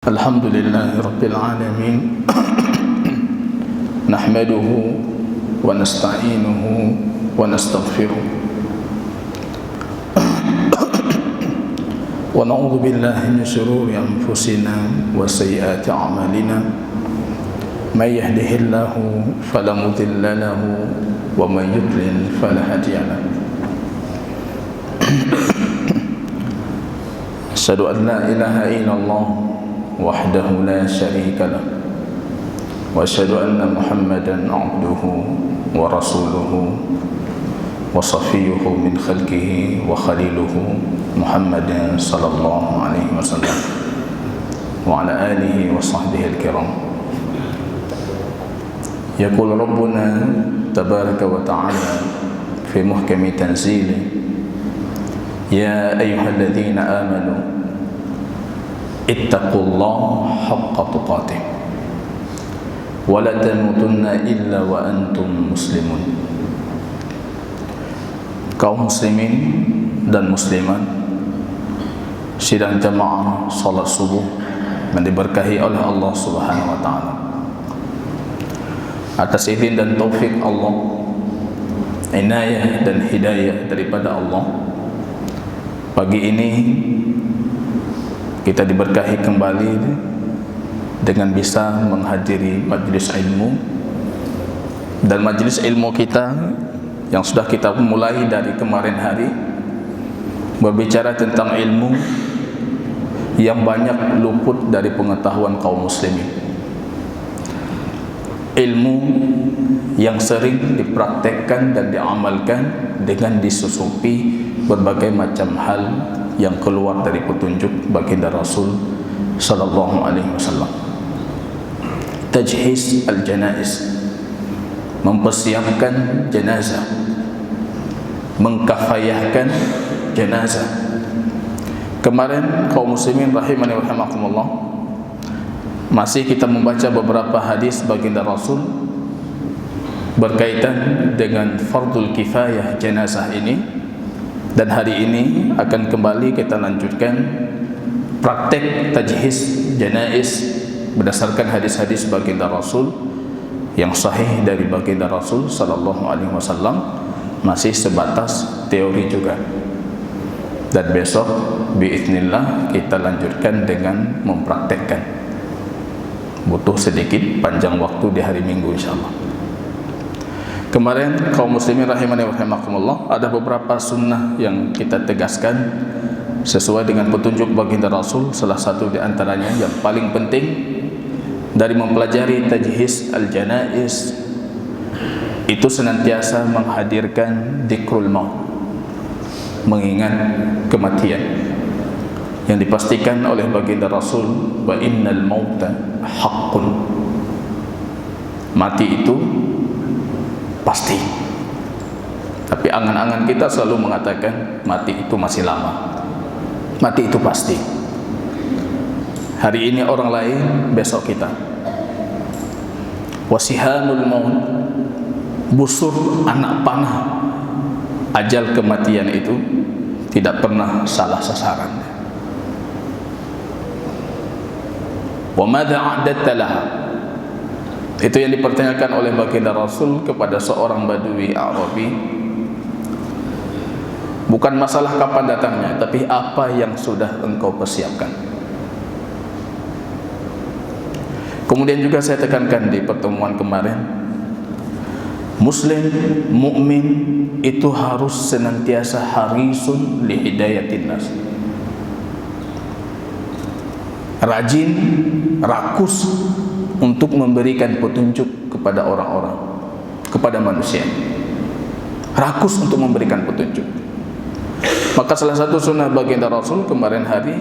Alhamdulillahi Rabbil Alamin. Nahmaduhu wa nasta'inuhu wa nastaghfiruh wa na'udzu billahi min shururi anfusina wa sayyiati a'malina. May yahdihillahu fala mudilla lahu wa may yudlil fala hadiya lahu. Asyhadu an la ilaha illallah wahdahu la syarika lah wa asyhadu anna Muhammadan abduhu wa rasuluhu wa safiyyuhu min khalqihi wa khaliluhu Muhammadin sallallahu alaihi wasallam wa ala alihi wa sahbihi al-kiram. Yaqul rabbuna tabaraka wa ta'ala fi muhkami tanzilih, ya ayyuhalladzina amanu ittaqullaha haqqa tuqatih wa la tamutunna illa wa antum muslimun. Kaum muslimin dan muslimat sidang jamaah salat subuh yang diberkahi oleh Allah Subhanahu wa taala, atas izin dan taufik Allah, inayah dan hidayah daripada Allah, pagi ini kita diberkahi kembali dengan bisa menghadiri majlis ilmu. Dan majlis ilmu kita yang sudah kita mulai dari kemarin hari berbicara tentang ilmu yang banyak luput dari pengetahuan kaum muslimin, ilmu yang sering dipraktekkan dan diamalkan dengan disusupi berbagai macam hal yang keluar dari petunjuk baginda Rasul sallallahu alaihi wasallam. Tajhiz al-janaiz, mempersiapkan jenazah, mengkafayahkan jenazah. Kemarin kaum muslimin rahimani wa rahimakumullah, masih kita membaca beberapa hadis baginda Rasul berkaitan dengan fardul kifayah jenazah ini. Dan hari ini akan kembali kita lanjutkan praktek tajhiz janaiz berdasarkan hadis-hadis baginda Rasul yang sahih dari baginda Rasul sallallahu alaihi wasallam, masih sebatas teori juga. Dan besok biiznillah kita lanjutkan dengan mempraktekkan. Butuh sedikit panjang waktu di hari Minggu insyaallah. Kemarin kaum muslimin rahimani wa rahimakumullah, ada beberapa sunnah yang kita tegaskan sesuai dengan petunjuk baginda Rasul. Salah satu di antaranya yang paling penting dari mempelajari tajhiz al-janaiz itu senantiasa menghadirkan dzikrul maut, mengingat kematian yang dipastikan oleh baginda Rasul, wa innal mauta haqqun, mati itu pasti. Tapi angan-angan kita selalu mengatakan mati itu masih lama, mati itu pasti. Hari ini orang lain, besok kita. Wasihanul maut, busur anak panah ajal kematian itu tidak pernah salah sasaran. Wa madza a'datta laha, itu yang dipertanyakan oleh baginda Rasul kepada seorang badui Arabi. Bukan masalah kapan datangnya, tapi apa yang sudah engkau persiapkan. Kemudian juga saya tekankan di pertemuan kemarin, muslim, mukmin itu harus senantiasa harisun li hidayatin nas, rajin, rakus untuk memberikan petunjuk kepada orang-orang, kepada manusia. Rakus untuk memberikan petunjuk. Maka salah satu sunnah baginda Rasul kemarin hari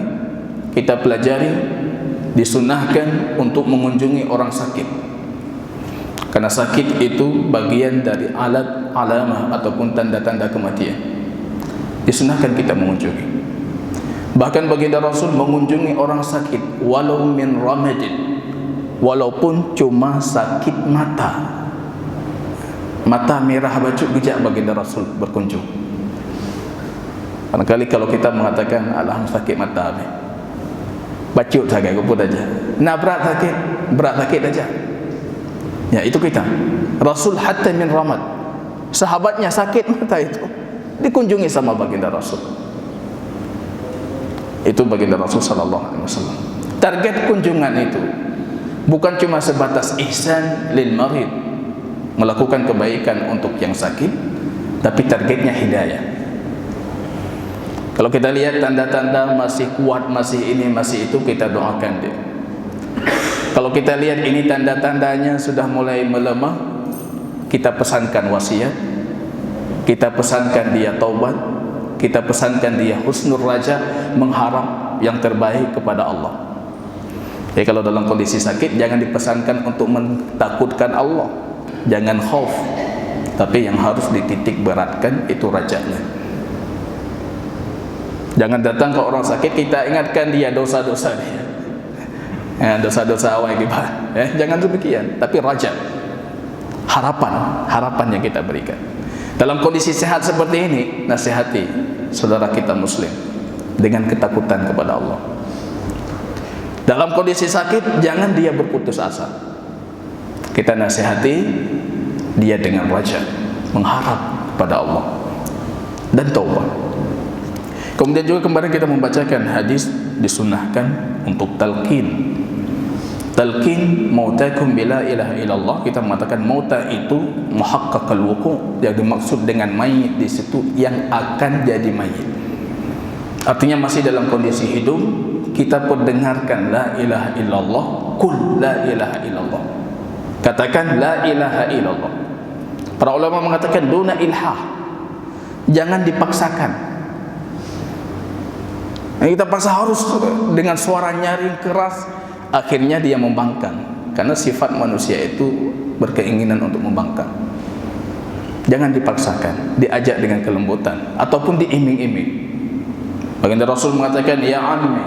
kita pelajari, disunnahkan untuk mengunjungi orang sakit. Karena sakit itu bagian dari alat alamah ataupun tanda-tanda kematian. Disunnahkan kita mengunjungi. Bahkan baginda Rasul mengunjungi orang sakit walau min ramadin, walaupun cuma sakit mata, mata merah bacuk gejak, baginda Rasul berkunjung. Barangkali kalau kita mengatakan alhamdulillah sakit mata, Bacut sakit kuput aja. Berat sakit aja. Ya, itu kita. Rasul hatta min ramad. Sahabatnya sakit mata itu dikunjungi sama baginda Rasul. Itu baginda Rasul sallallahu alaihi wasallam. Target kunjungan itu bukan cuma sebatas ihsan lil marid, melakukan kebaikan untuk yang sakit, tapi targetnya hidayah. Kalau kita lihat tanda-tanda masih kuat, masih ini, masih itu, kita doakan dia. Kalau kita lihat ini tanda-tandanya sudah mulai melemah, kita pesankan wasiat, kita pesankan dia taubat, kita pesankan dia husnul raja, mengharap yang terbaik kepada Allah. Jadi kalau dalam kondisi sakit, jangan dipesankan untuk mentakutkan Allah, jangan khauf, tapi yang harus dititik beratkan itu rajanya. Jangan datang ke orang sakit kita ingatkan dia dosa-dosa dia, dosa-dosa awal gimana, jangan demikian. Tapi raja, harapan yang kita berikan. Dalam kondisi sehat seperti ini, nasihati saudara kita muslim dengan ketakutan kepada Allah. Dalam kondisi sakit, jangan dia berputus asa. Kita nasihati dia dengan raja, mengharap kepada Allah dan taubat. Kemudian juga kemarin kita membacakan hadis disunnahkan untuk talqin. Talqin mautakum bila ilaha illallah. Kita mengatakan mauta itu muhaqqaqal wuqu', yang dimaksud dengan mayit di situ yang akan jadi mayit. Artinya masih dalam kondisi hidup, kita perdengarkan la ilaha illallah, qul la ilaha illallah. Katakan la ilaha illallah. Para ulama mengatakan duna ilhah, jangan dipaksakan. Kita paksa harus dengan suara nyaring keras, akhirnya dia membangkang. Karena sifat manusia itu berkeinginan untuk membangkang. Jangan dipaksakan, diajak dengan kelembutan ataupun diiming-iming. Baginda Rasul mengatakan, ya ammi,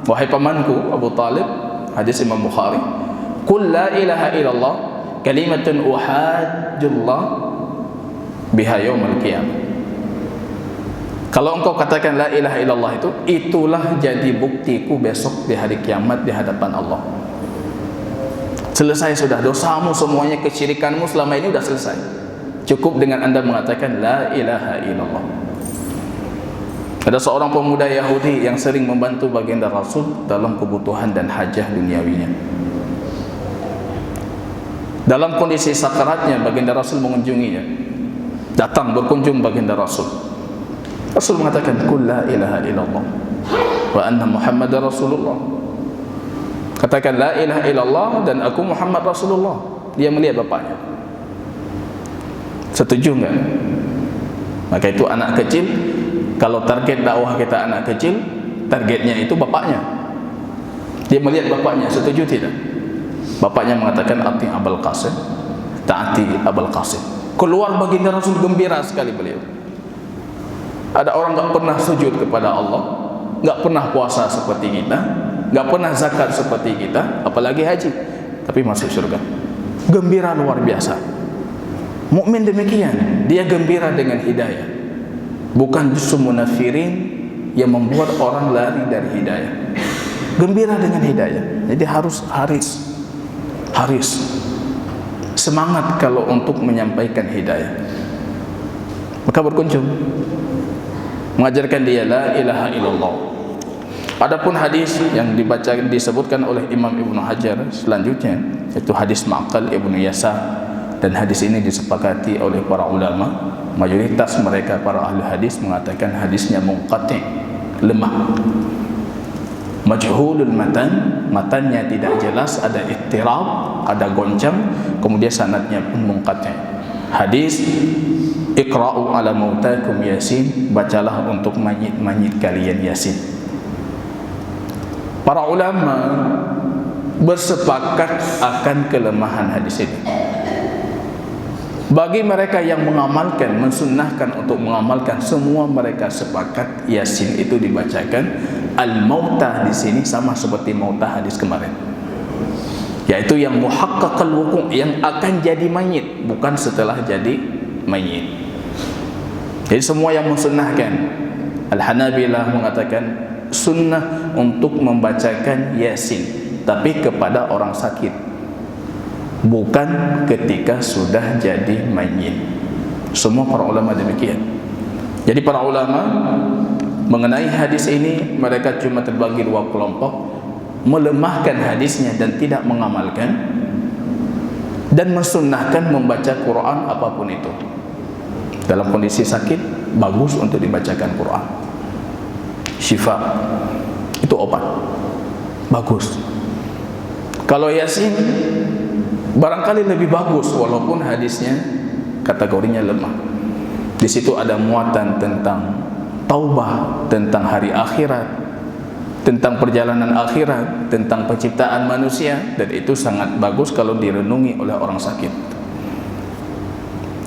wahai pamanku Abu Talib, hadis Imam Bukhari, qul la ilaha illallah kalimatun uhajjullah biha yaumil qiyamah. Kalau engkau katakan la ilaha illallah itu, itulah jadi buktiku besok di hari kiamat di hadapan Allah. Selesai sudah dosamu semuanya, kesyirikanmu selama ini sudah selesai. Cukup dengan anda mengatakan la ilaha illallah. Ada seorang pemuda Yahudi yang sering membantu baginda Rasul dalam kebutuhan dan hajah duniawinya. Dalam kondisi sakaratnya, baginda Rasul mengunjunginya. Datang berkunjung baginda Rasul. Rasul mengatakan qul la ilaha illallah wa anna Muhammadar Rasulullah. Katakan la ilaha illallah dan aku Muhammad Rasulullah. Dia melihat bapaknya. Setuju enggak? Maka itu anak kecil, kalau target dakwah kita anak kecil, targetnya itu bapaknya. Dia melihat bapaknya, setuju tidak? Bapaknya mengatakan ati Abul Qasim, taati Abul Qasim. Keluar baginda Rasul gembira sekali beliau. Ada orang enggak pernah sujud kepada Allah, enggak pernah puasa seperti kita, enggak pernah zakat seperti kita, apalagi haji, tapi masuk surga. Gembira luar biasa. Mukmin demikian, dia gembira dengan hidayah. Bukan justru munafirin yang membuat orang lari dari hidayah. Gembira dengan hidayah. Jadi harus semangat kalau untuk menyampaikan hidayah. Maka berkunjung, mengajarkan dia la ilaha illallah. Adapun hadis yang dibaca disebutkan oleh Imam Ibnu Hajar selanjutnya, itu hadis Ma'qal Ibnu Yasar, dan hadis ini disepakati oleh para ulama. Mayoritas mereka para ahli hadis mengatakan hadisnya munqati', lemah, majhulul matan, matannya tidak jelas, ada ittirab, ada goncang, kemudian sanadnya pun munqati'. Hadis iqra'u ala mautakum yasin, bacalah untuk mayit-mayit kalian yasin. Para ulama bersepakat akan kelemahan hadis ini. Bagi mereka yang mengamalkan, mensunnahkan untuk mengamalkan, semua mereka sepakat yasin itu dibacakan. Al-mautah di sini sama seperti mautah hadis kemarin, yaitu yang muhaqqaqal wuqu', yang akan jadi mayit, bukan setelah jadi mayit. Jadi semua yang mensunnahkan, Al-Hanabilah mengatakan sunnah untuk membacakan Yasin, tapi kepada orang sakit, bukan ketika sudah jadi mayit. Semua para ulama demikian. Jadi para ulama mengenai hadis ini, mereka cuma terbagi dua kelompok: melemahkan hadisnya dan tidak mengamalkan, dan mensunnahkan membaca Quran apapun itu. Dalam kondisi sakit, bagus untuk dibacakan Quran. Syifa, itu obat, bagus. Kalau Yasin barangkali lebih bagus, walaupun hadisnya kategorinya lemah. Di situ ada muatan tentang taubah, tentang hari akhirat, tentang perjalanan akhirat, tentang penciptaan manusia, dan itu sangat bagus kalau direnungi oleh orang sakit.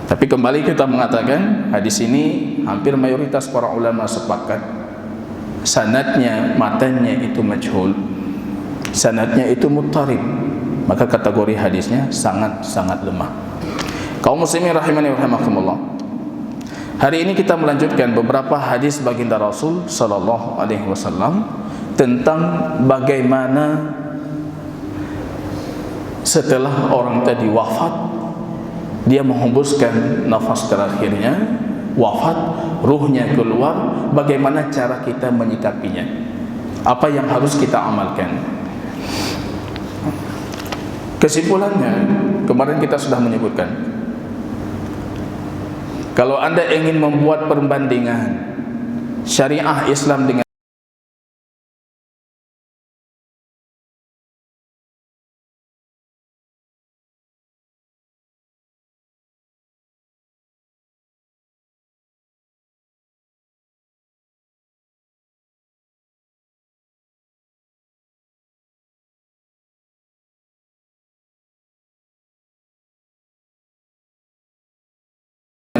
Tapi kembali kita mengatakan, hadis ini hampir mayoritas para ulama sepakat sanadnya, matanya itu majhul, sanadnya itu muttarib, maka kategori hadisnya sangat lemah. Kaum muslimin rahimani wa rahimakumullah, hari ini kita melanjutkan beberapa hadis baginda Rasul sallallahu alaihi wasallam tentang bagaimana setelah orang tadi wafat, dia menghembuskan nafas terakhirnya, wafat, ruhnya keluar, bagaimana cara kita menyikapinya, apa yang harus kita amalkan. Kesimpulannya, kemarin kita sudah menyebutkan, kalau Anda ingin membuat perbandingan syariah Islam dengan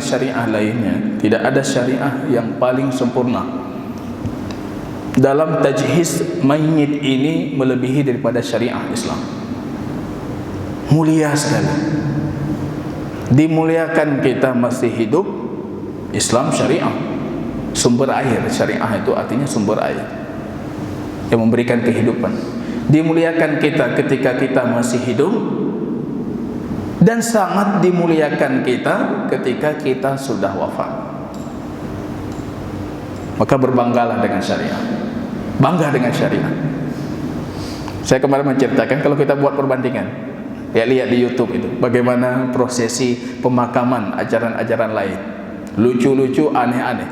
syariah lainnya, tidak ada syariah yang paling sempurna dalam tajhiz mayit ini melebihi daripada syariah Islam. Mulia sekali, dimuliakan kita masih hidup. Islam syariah, sumber air. Syariah itu artinya sumber air yang memberikan kehidupan. Dimuliakan kita ketika kita masih hidup, dan sangat dimuliakan kita ketika kita sudah wafat. Maka berbanggalah dengan syariah, bangga dengan syariah. Saya kemarin menceritakan, kalau kita buat perbandingan, ya lihat di YouTube itu bagaimana prosesi pemakaman ajaran-ajaran lain, lucu-lucu, aneh-aneh.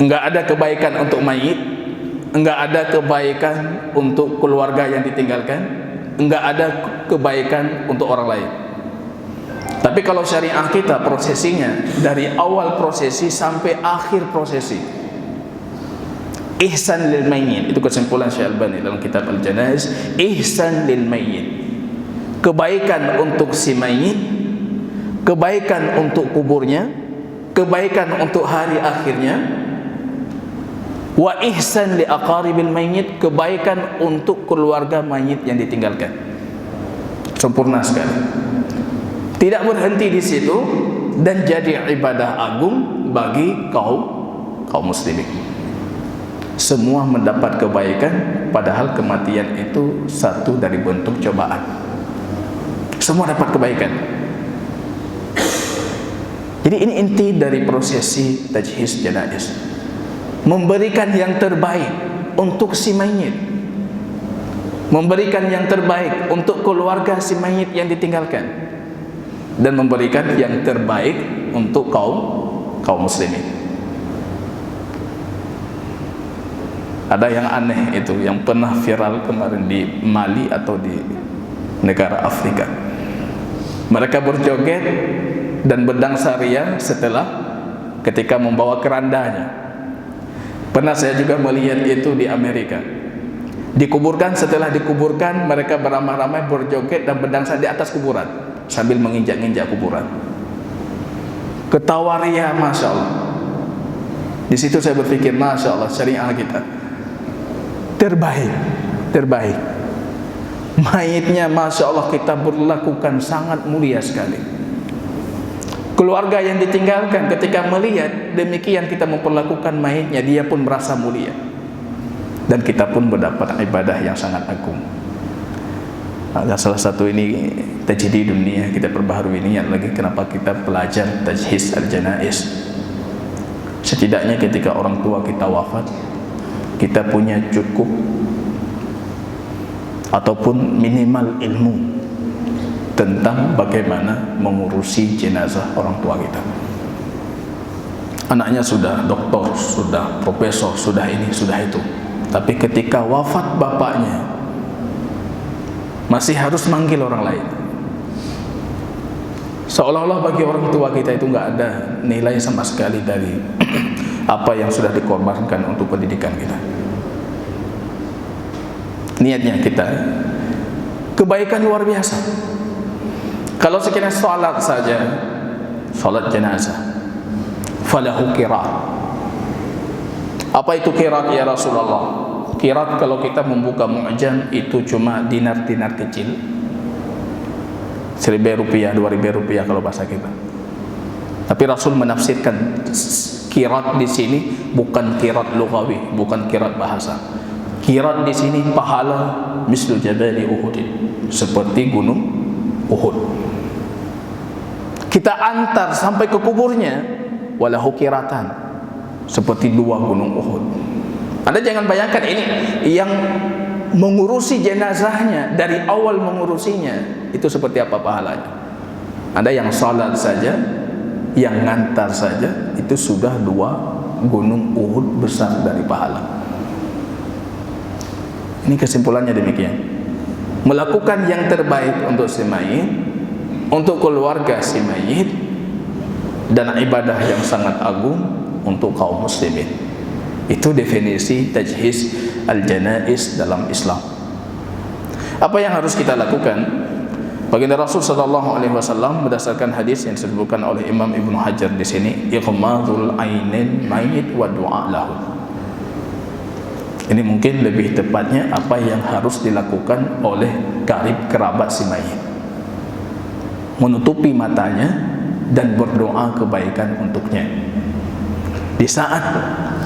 Enggak ada kebaikan untuk mayit, enggak ada kebaikan untuk keluarga yang ditinggalkan, enggak ada kebaikan untuk orang lain. Tapi kalau syariah kita, prosesinya dari awal prosesi sampai akhir prosesi, ihsan lil mayyit. Itu kesimpulan Syekh Albani dalam kitab Al-Janaiz. Ihsan lil mayyit, kebaikan untuk si mayit, kebaikan untuk kuburnya, kebaikan untuk hari akhirnya. Wa ihsan li aqaribil mayyit, kebaikan untuk keluarga mayit yang ditinggalkan. Sempurna sekali. Tidak berhenti di situ, dan jadi ibadah agung bagi kaum muslimin. Semua mendapat kebaikan, padahal kematian itu satu dari bentuk cobaan. Semua dapat kebaikan. Jadi ini inti dari prosesi tajhiz janaiz, memberikan yang terbaik untuk si mayit, memberikan yang terbaik untuk keluarga si mayit yang ditinggalkan, dan memberikan yang terbaik untuk kaum muslimin. Ada yang aneh itu, yang pernah viral kemarin di Mali atau di negara Afrika. Mereka berjoget dan berdangsa ria setelah ketika membawa kerandanya. Pernah saya juga melihat itu di Amerika. Dikuburkan, setelah dikuburkan mereka beramai-ramai berjoget dan berdangsa di atas kuburan sambil menginjak-injak kuburan. Ketawa ria, masya Allah. Di situ saya berpikir, masya Allah, syariah kita terbaik. Mayitnya, masya Allah, kita berlakukan sangat mulia sekali. Keluarga yang ditinggalkan ketika melihat demikian kita memperlakukan mayitnya, dia pun merasa mulia. Dan kita pun mendapat ibadah yang sangat agung. Ada salah satu ini tajdid dunia, kita perbaharui niat lagi kenapa kita belajar tajhiz al-janaiz. Setidaknya ketika orang tua kita wafat, kita punya cukup ataupun minimal ilmu tentang bagaimana mengurusi jenazah orang tua kita. Anaknya sudah doktor, sudah profesor, sudah ini, sudah itu, tapi ketika wafat bapaknya masih harus manggil orang lain. Seolah-olah bagi orang tua kita itu nggak ada nilai sama sekali dari apa yang sudah dikorbankan untuk pendidikan kita. Niatnya kita kebaikan luar biasa. Kalau sekiranya salat saja, salat jenazah, falahu qirat. Apa itu qirat ya Rasulullah? Qirat kalau kita membuka mu'jam itu cuma dinar-dinar kecil, 1.000 rupiah, 2.000 rupiah kalau bahasa kita. Tapi Rasul menafsirkan qirat di sini bukan qirat lughawi, bukan qirat bahasa. Qirat di sini pahala mislu jabali Uhud, seperti gunung Uhud. Kita antar sampai ke kuburnya, walahu qiratan, seperti 2 gunung Uhud. Anda jangan bayangkan ini yang mengurusi jenazahnya, dari awal mengurusinya itu seperti apa pahalanya. Anda yang salat saja, yang ngantar saja, itu sudah 2 gunung Uhud besar dari pahala. Ini kesimpulannya demikian. Melakukan yang terbaik untuk si mayit, untuk keluarga si mayit, dan ibadah yang sangat agung untuk kaum muslimin. Itu definisi tajhiz al-janaiz dalam Islam. Apa yang harus kita lakukan? Baginda Rasul sallallahu alaihi wasallam berdasarkan hadis yang disebutkan oleh Imam Ibnu Hajar di sini, ighmadul ainin mayit wa du'a lahu. Ini mungkin lebih tepatnya apa yang harus dilakukan oleh karib kerabat si mayit. Menutupi matanya dan berdoa kebaikan untuknya. Di saat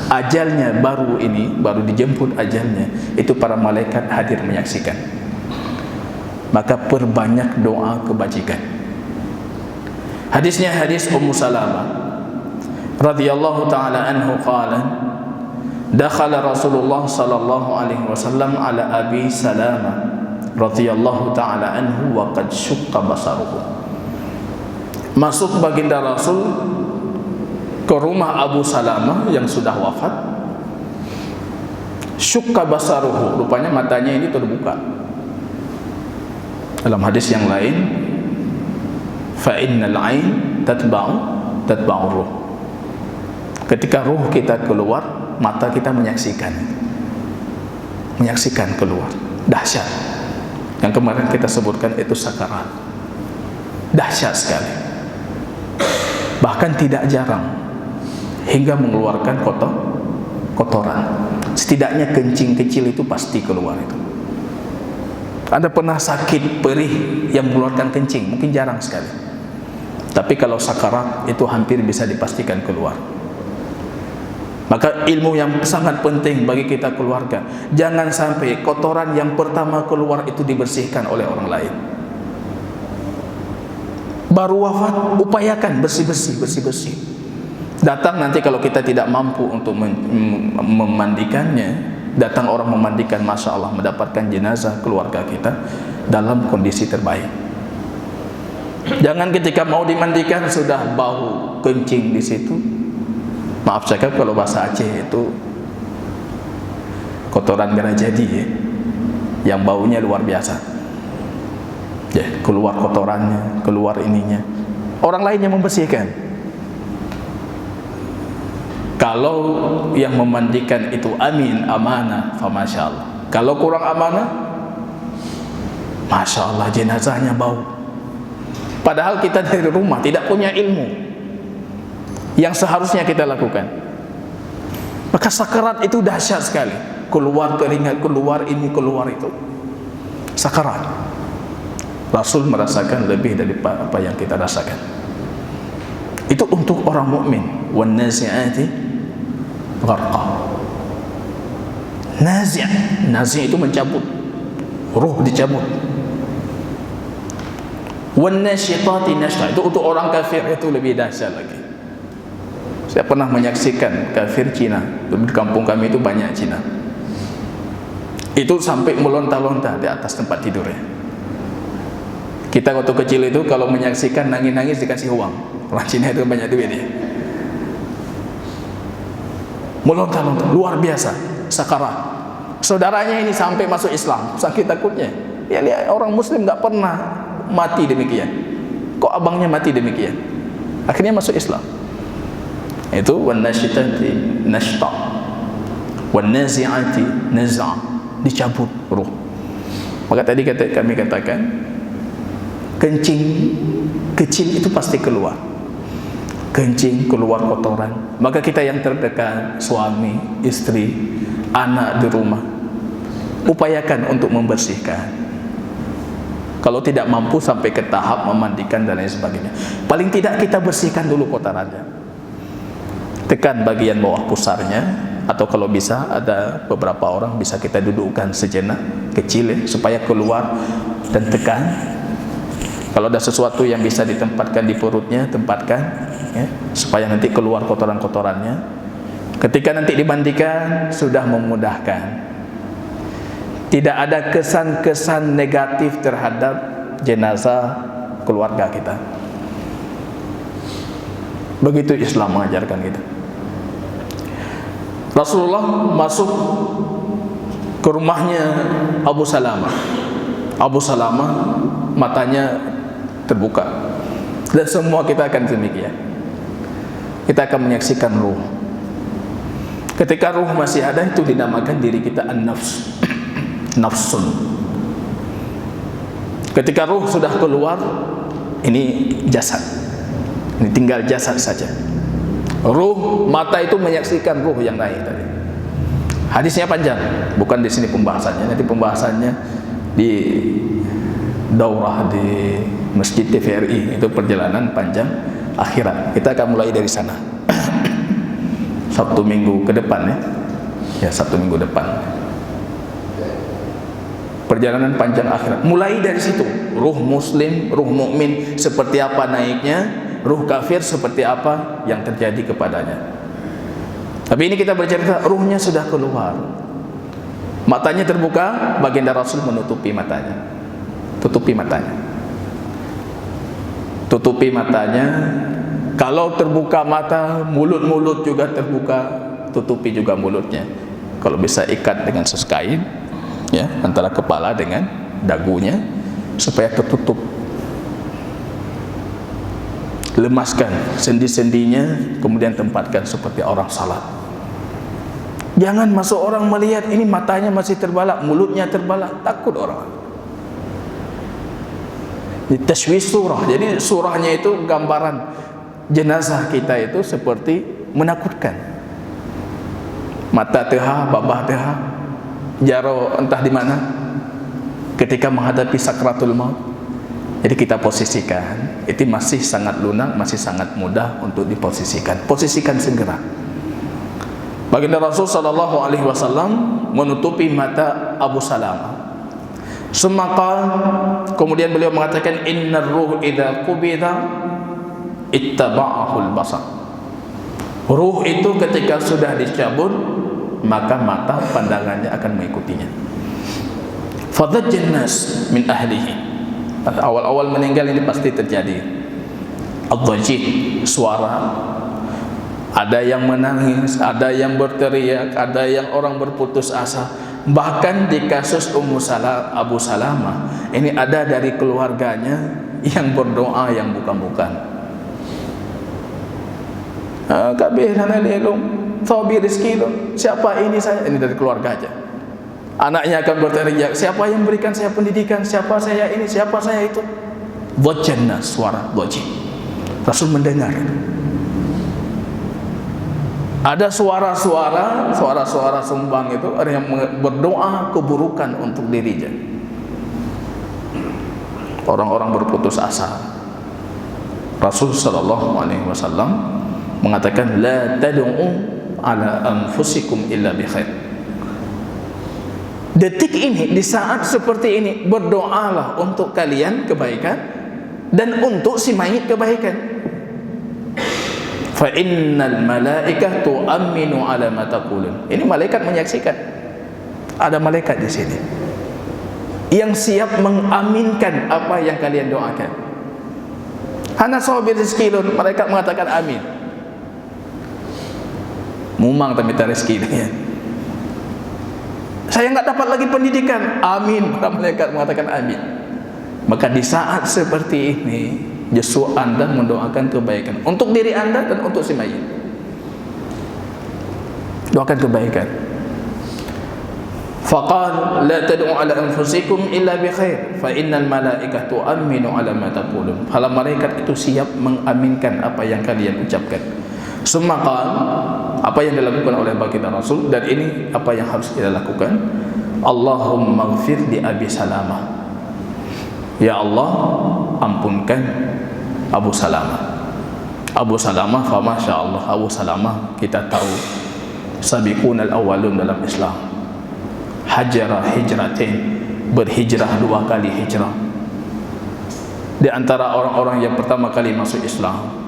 ajalnya baru dijemput ajalnya, itu para malaikat hadir menyaksikan. Maka perbanyak doa kebajikan. Hadisnya hadis Ummu Salamah radhiyallahu taala anhu qala, dakhala Rasulullah sallallahu alaihi wasallam ala Abi Salamah radhiyallahu taala anhu wa qad syaqqa basaruhu. Masuk baginda Rasul ke rumah Abu Salamah yang sudah wafat. Syukka basaruhu, rupanya matanya ini terbuka. Dalam hadis yang lain, fa innal ain tatba'u ruh. Ketika ruh kita keluar, mata kita menyaksikan keluar. Dahsyat. Yang kemarin kita sebutkan itu sakarat. Dahsyat sekali. Bahkan tidak jarang hingga mengeluarkan kotoran. Setidaknya kencing kecil itu pasti keluar itu. Anda pernah sakit perih yang mengeluarkan kencing? Mungkin jarang sekali. Tapi kalau sakarat itu hampir bisa dipastikan keluar. Maka ilmu yang sangat penting bagi kita keluarga, jangan sampai kotoran yang pertama keluar itu dibersihkan oleh orang lain. Baru wafat, upayakan bersih-bersih. Datang nanti kalau kita tidak mampu untuk memandikannya, datang orang memandikan, masya Allah, mendapatkan jenazah keluarga kita dalam kondisi terbaik. Jangan ketika mau dimandikan sudah bau kencing di situ. Maaf cakap kalau bahasa Aceh itu kotoran merah jadi ya, yang baunya luar biasa. Ya, keluar kotorannya, keluar ininya. Orang lain yang membersihkan. Kalau yang memandikan itu amin, amanah, fa masya Allah. Kalau kurang amanah, masya Allah, jenazahnya bau. Padahal kita dari rumah tidak punya ilmu yang seharusnya kita lakukan. Maka sakarat itu dahsyat sekali. Keluar keringat, keluar ini, keluar itu. Sakarat. Rasul merasakan lebih dari apa yang kita rasakan. Itu untuk orang mukmin. Wan nazi'ati gharqa. Nazi' itu mencabut, ruh dicabut. Wan nasyitati nashta, itu untuk orang kafir, itu lebih dahsyat lagi. Saya pernah menyaksikan kafir Cina. Di kampung kami itu banyak Cina. Itu sampai melontar-lontar di atas tempat tidurnya. Kita waktu kecil itu kalau menyaksikan nangis-nangis dikasih uang. Orang Cina itu banyak duit ya. Melontar-lontar, luar biasa, sakarat. Saudaranya ini sampai masuk Islam, sakit takutnya. Ya lihat, orang Muslim nggak pernah mati demikian. Kok abangnya mati demikian? Akhirnya masuk Islam. Itu wan nasyitati nashta, wan nazi'ati naz'a, dicabut ruh. Maka tadi kami katakan, kencing kecil itu pasti keluar. Kencing keluar kotoran. Maka kita yang terdekat, suami, istri, anak di rumah, upayakan untuk membersihkan. Kalau tidak mampu sampai ke tahap memandikan dan lain sebagainya, paling tidak kita bersihkan dulu kotorannya. Tekan bagian bawah pusarnya, atau kalau bisa ada beberapa orang bisa kita dudukkan sejenak kecil ya, supaya keluar dan tekan. Kalau ada sesuatu yang bisa ditempatkan di perutnya, tempatkan ya, supaya nanti keluar kotoran-kotorannya. Ketika nanti dimandikan, sudah memudahkan. Tidak ada kesan-kesan negatif terhadap jenazah keluarga kita. Begitu Islam mengajarkan kita. Rasulullah masuk ke rumahnya Abu Salamah. Abu Salamah matanya terbuka. Dan semua kita akan demikian. Kita akan menyaksikan ruh. Ketika ruh masih ada, itu dinamakan diri kita an-nafs. Nafsun. Ketika ruh sudah keluar, ini jasad. Ini tinggal jasad saja. Ruh, mata itu menyaksikan ruh yang naik tadi. Hadisnya panjang, bukan di sini pembahasannya. Nanti pembahasannya di daurah di Masjid TVRI, itu perjalanan panjang akhirat. Kita akan mulai dari sana. Sabtu minggu ke depan ya. Ya, Sabtu minggu depan. Perjalanan panjang akhirat. Mulai dari situ, ruh muslim, ruh mukmin seperti apa naiknya, ruh kafir seperti apa yang terjadi kepadanya. Tapi ini kita bercerita ruhnya sudah keluar. Matanya terbuka, baginda Rasul menutupi matanya. Tutupi matanya. Tutupi matanya. Kalau terbuka mata, mulut-mulut juga terbuka, tutupi juga mulutnya. Kalau bisa ikat dengan seskain ya, antara kepala dengan dagunya supaya tertutup. Lemaskan sendi-sendinya, kemudian tempatkan seperti orang salat. Jangan masuk orang melihat ini matanya masih terbalak, mulutnya terbalak, takut orang. Ini tashwis surah. Jadi surahnya itu gambaran jenazah kita itu seperti menakutkan. Mata teha, babah teha, jaro entah di mana ketika menghadapi sakratul maut. Jadi kita posisikan, itu masih sangat lunak, masih sangat mudah untuk diposisikan. Posisikan segera. Baginda Rasul sallallahu alaihi wasallam menutupi mata Abu Salamah. Semaka kemudian beliau mengatakan innar ruh idza qubida ittaba'ahul basar. Ruh itu ketika sudah dicabut, maka mata pandangannya akan mengikutinya. Fadajjan nas min ahlihi. Awal-awal meninggal ini pasti terjadi ad-dhajid, suara. Ada yang menangis, ada yang berteriak, ada yang orang berputus asa. Bahkan di kasus Abu Salamah, ini ada dari keluarganya yang berdoa yang bukan-bukan. Kabehana lelum, thabi rizqilun. Siapa ini saya? Ini dari keluarga aja. Anaknya akan berteriak, siapa yang berikan saya pendidikan? Siapa saya ini? Siapa saya itu? Dhajjanna, suara dhajid. Rasul mendengar. Ada suara-suara sumbang itu, ada yang berdoa keburukan untuk dirinya. Orang-orang berputus asa. Rasul sallallahu alaihi wasallam mengatakan la tad'u ala anfusikum illa bi khair. Detik ini, di saat seperti ini, berdoalah untuk kalian kebaikan dan untuk si mayit kebaikan. Fa innal malaikah tu'minu ala ma taqulun. Ini malaikat menyaksikan. Ada malaikat di sini yang siap mengaminkan apa yang kalian doakan. Hana sabir rezeki, malaikat mengatakan amin. Mumang tapi tak rezeki dia. Saya enggak dapat lagi pendidikan. Amin. Para malaikat mengatakan amin. Maka di saat seperti ini, justru Anda mendoakan kebaikan untuk diri Anda dan untuk si mayit. Doakan kebaikan. Faqal la tad'u ala anfusikum illa bi khair fa innal malaikah tu'minu ala ma taqulun. Para malaikat itu siap mengaminkan apa yang kalian ucapkan. Sumaqal, apa yang dilakukan oleh baginda Rasul, dan ini apa yang harus kita lakukan. Allahumma ighfir li Abi Salamah. Ya Allah, ampunkan Abu Salamah. Abu Salamah, fa masya Allah, Abu Salamah kita tahu sabiqunal awwalun dalam Islam. Hajara hijratain, berhijrah 2 kali hijrah. Di antara orang-orang yang pertama kali masuk Islam,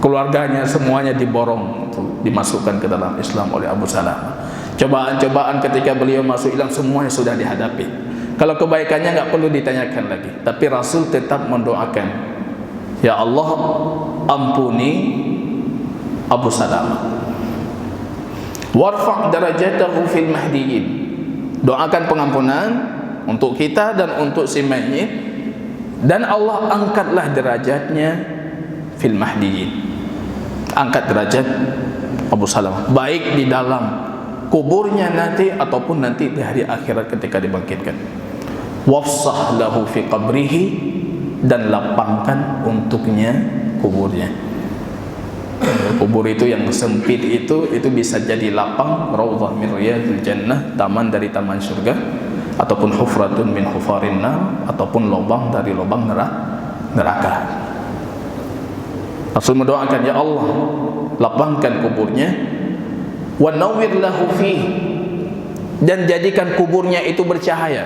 keluarganya semuanya diborong untuk dimasukkan ke dalam Islam oleh Abu Salamah. Cobaan-cobaan ketika beliau masuk Islam semuanya sudah dihadapi. Kalau kebaikannya nggak perlu ditanyakan lagi, tapi Rasul tetap mendoakan, ya Allah, ampuni Abu Salamah. Warfa' darajatahu fil mahdiyin. Doakan pengampunan untuk kita dan untuk si mayit, dan Allah angkatlah derajatnya fil mahdiyin. Angkat derajat Abu Salamah, baik di dalam kuburnya nanti ataupun nanti di hari akhirat ketika dibangkitkan. Wafsah lahu fi qabrihi, dan lapangkan untuknya kuburnya. Kubur itu yang sempit itu bisa jadi lapang, raudhah min riyadil jannah, taman dari taman surga, ataupun hufratun min hufarin nar, ataupun lubang dari lubang neraka. Rasul mendoakan, ya Allah, lapangkan kuburnya, wa nawwir lahu fi, dan jadikan kuburnya itu bercahaya,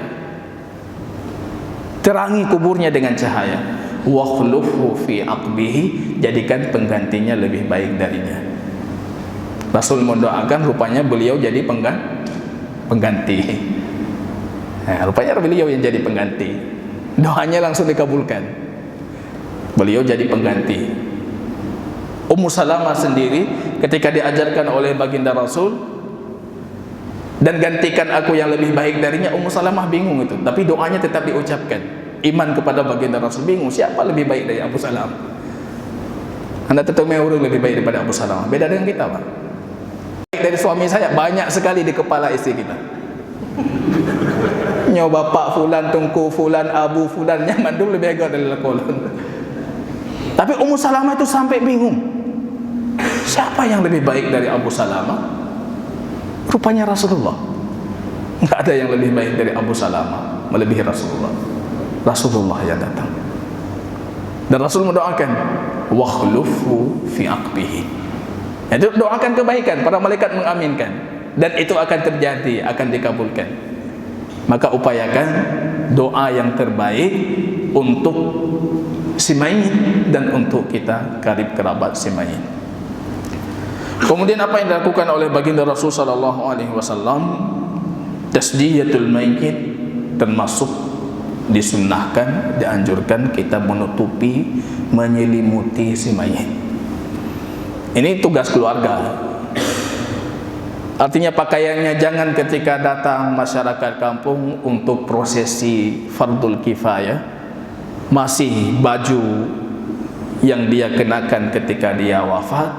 terangi kuburnya dengan cahaya. Wa khulufhu fi aqbihi, jadikan penggantinya lebih baik darinya. Rasul mendoakan, rupanya beliau jadi pengganti. Nah, rupanya beliau yang jadi pengganti. Doanya langsung dikabulkan. Beliau jadi pengganti. Ummu Salamah sendiri ketika diajarkan oleh baginda Rasul, dan gantikan aku yang lebih baik darinya, Ummu Salamah bingung itu, tapi doanya tetap diucapkan. Iman kepada baginda Rasul, bingung siapa lebih baik dari Abu Salamah. Anda tetap orang lebih baik daripada Abu Salamah. Beda dengan kita, Pak. Dari suami saya banyak sekali di kepala istri kita. Nyoba Pak Fulan, Tungku Fulan, Abu Fulan, nyaman dulu lebih agak dari lakolan. Tapi Ummu Salamah itu sampai bingung, siapa yang lebih baik dari Abu Salamah? Rupanya Rasulullah. Enggak ada yang lebih baik dari Abu Salamah melebihi Rasulullah. Rasulullah yang datang, dan Rasul mendoakan, wa khulufu fi aqbihi. Itu doakan kebaikan, para malaikat mengaminkan, dan itu akan terjadi, akan dikabulkan. Maka upayakan doa yang terbaik untuk si mayit dan untuk kita karib kerabat si mayit. Kemudian apa yang dilakukan oleh baginda Rasul sallallahu alaihi wasallam? Tasdiyatul mayyit, termasuk disunnahkan, dianjurkan kita menutupi, menyelimuti si mayit. Ini tugas keluarga. Artinya pakaiannya jangan ketika datang masyarakat kampung untuk prosesi fardul kifayah masih baju yang dia kenakan ketika dia wafat,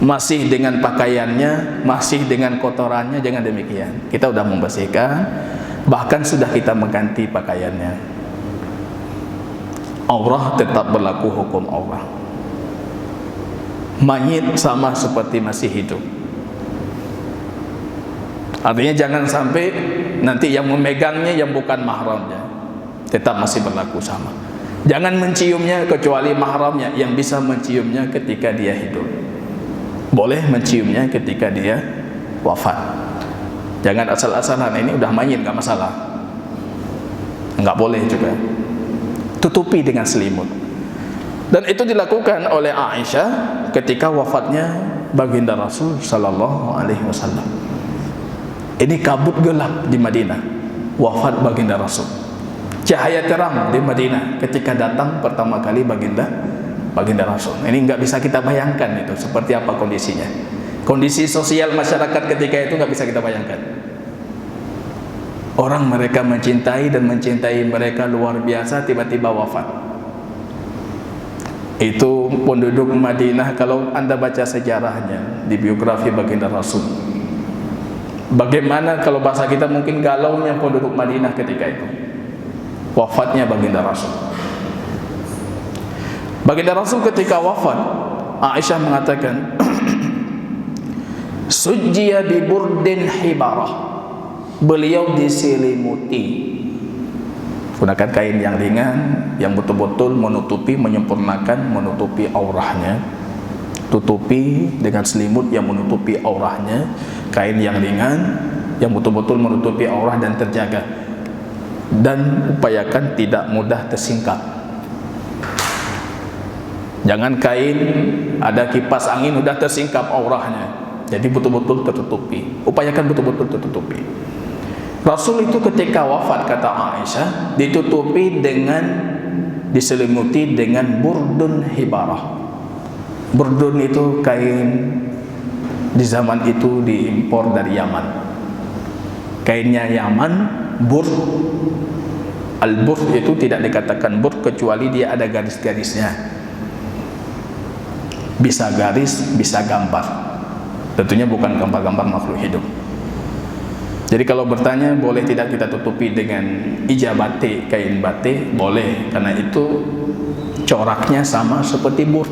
masih dengan pakaiannya, masih dengan kotorannya. Jangan demikian. Kita sudah membersihkan, bahkan sudah kita mengganti pakaiannya. Aurah tetap berlaku hukum aurah. Mayit sama seperti masih hidup. Artinya jangan sampai nanti yang memegangnya yang bukan mahramnya, tetap masih berlaku sama. Jangan menciumnya kecuali mahramnya yang bisa menciumnya ketika dia hidup. Boleh menciumnya ketika dia wafat. Jangan asal-asalan, ini udah main nggak masalah. Nggak boleh juga. Tutupi dengan selimut. Dan itu dilakukan oleh Aisyah ketika wafatnya baginda Rasul sallallahu alaihi wasallam. Ini kabut gelap di Madinah, wafat baginda Rasul. Cahaya terang di Madinah ketika datang pertama kali baginda Rasul. Ini nggak bisa kita bayangkan itu seperti apa kondisinya. Kondisi sosial masyarakat ketika itu nggak bisa kita bayangkan. Orang mereka mencintai dan mencintai mereka luar biasa, tiba-tiba wafat. Itu penduduk Madinah, kalau Anda baca sejarahnya di biografi baginda Rasul, bagaimana kalau bahasa kita mungkin galaunya penduduk Madinah ketika itu wafatnya baginda Rasul. Baginda Rasul ketika wafat, Aisyah mengatakan sujjiya bi burdin hibarah, beliau diselimuti gunakan kain yang ringan yang betul-betul menutupi, menyempurnakan, menutupi aurahnya. Tutupi dengan selimut yang menutupi aurahnya, kain yang ringan yang betul-betul menutupi aurah dan terjaga, dan upayakan tidak mudah tersingkap. Jangan kain ada kipas angin udah tersingkap aurahnya, jadi betul-betul tertutupi. Upayakan betul-betul tertutupi. Rasul itu ketika wafat, kata Aisyah, ditutupi dengan, diselimuti dengan burdun hibarah. Burdun itu kain di zaman itu diimpor dari Yaman. Kainnya Yaman, burd. Al-burd itu tidak dikatakan burd kecuali dia ada garis-garisnya. Bisa garis, bisa gambar. Tentunya bukan gambar-gambar makhluk hidup. Jadi kalau bertanya boleh tidak kita tutupi dengan ija batik, kain batik? Boleh, karena itu coraknya sama seperti bur.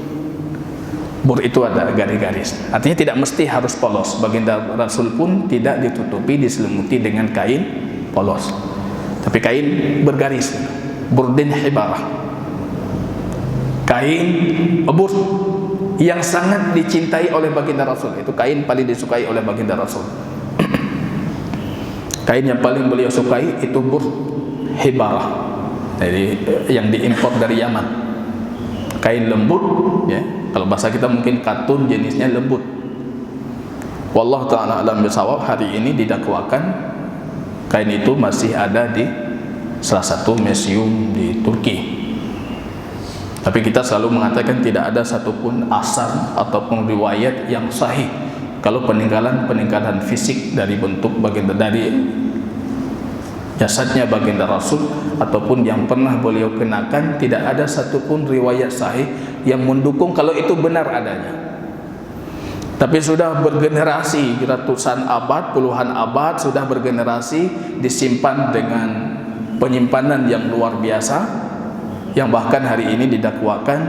Bur itu ada garis-garis. Artinya tidak mesti harus polos. Baginda Rasul pun tidak ditutupi, diselimuti dengan kain polos, tapi kain bergaris, burdin hibarah. Kain bur yang sangat dicintai oleh baginda Rasul. Itu kain paling disukai oleh baginda Rasul. Kain yang paling beliau sukai itu burd hibarah, jadi yang diimpor dari Yaman. Kain lembut, ya. Kalau bahasa kita mungkin katun, jenisnya lembut. Wallahu ta'ala alam bisawab. Hari ini didakwakan kain itu masih ada di salah satu museum di Turki. Tapi kita selalu mengatakan tidak ada satupun asar ataupun riwayat yang sahih kalau peninggalan fisik dari bentuk baginda, dari jasadnya baginda Rasul ataupun yang pernah beliau kenakan, tidak ada satupun riwayat sahih yang mendukung kalau itu benar adanya. Tapi sudah bergenerasi, ratusan abad, puluhan abad sudah bergenerasi, disimpan dengan penyimpanan yang luar biasa, yang bahkan hari ini didakwakan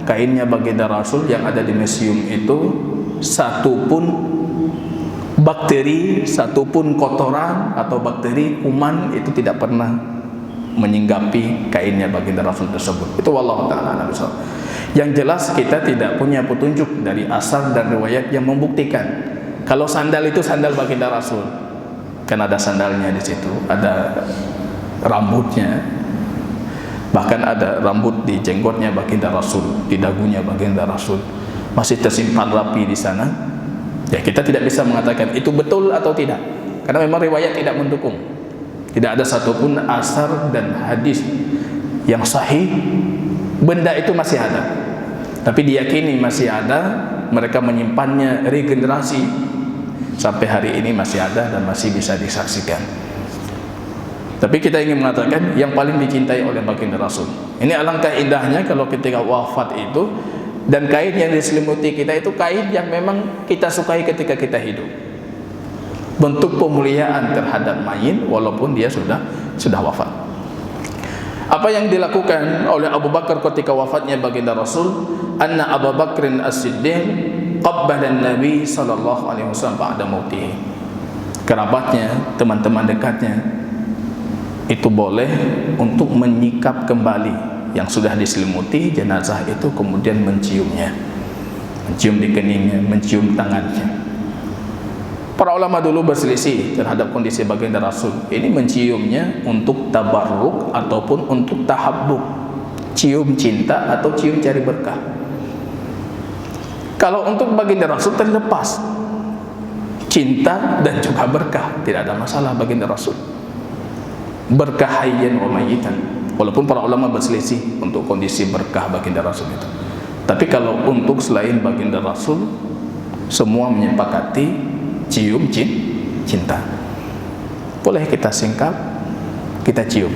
kainnya baginda Rasul yang ada di museum itu, satupun bakteri, satupun kotoran atau bakteri, kuman itu tidak pernah menyinggapi kainnya baginda Rasul tersebut. Itu wallahu ta'ala a'lam bishawab. Yang jelas kita tidak punya petunjuk dari asar dan riwayat yang membuktikan kalau sandal itu sandal baginda Rasul. Kan ada sandalnya di situ, ada rambutnya, bahkan ada rambut di jenggotnya baginda Rasul, di dagunya baginda Rasul, masih tersimpan rapi di sana. Ya, kita tidak bisa mengatakan itu betul atau tidak, karena memang riwayat tidak mendukung. Tidak ada satupun asar dan hadis yang sahih. Benda itu masih ada, tapi diyakini masih ada. Mereka menyimpannya regenerasi sampai hari ini masih ada dan masih bisa disaksikan. Tapi kita ingin mengatakan yang paling dicintai oleh baginda Rasul. Ini alangkah indahnya kalau ketika wafat itu, dan kain yang diselimuti kita itu kain yang memang kita sukai ketika kita hidup. Bentuk pemuliaan terhadap mayit walaupun dia sudah wafat. Apa yang dilakukan oleh Abu Bakar ketika wafatnya baginda Rasul? Anna Abu Bakrin As-Siddiq qabbala Nabi sallallahu alaihi wasallam ba'da mautihi. Kerabatnya, teman-teman dekatnya itu boleh untuk menyikap kembali, yang sudah diselimuti jenazah itu kemudian menciumnya, mencium di keningnya, mencium tangannya. Para ulama dulu berselisih terhadap kondisi baginda Rasul. Ini menciumnya untuk tabarruk ataupun untuk tahabbub, cium cinta atau cium cari berkah. Kalau untuk baginda Rasul terlepas cinta dan juga berkah, tidak ada masalah baginda Rasul. Berkah hayyan wa mayyitan. Walaupun para ulama berselisih untuk kondisi berkah baginda Rasul itu. Tapi kalau untuk selain baginda Rasul, semua menyepakati cium cinta. Boleh kita singkap, kita cium.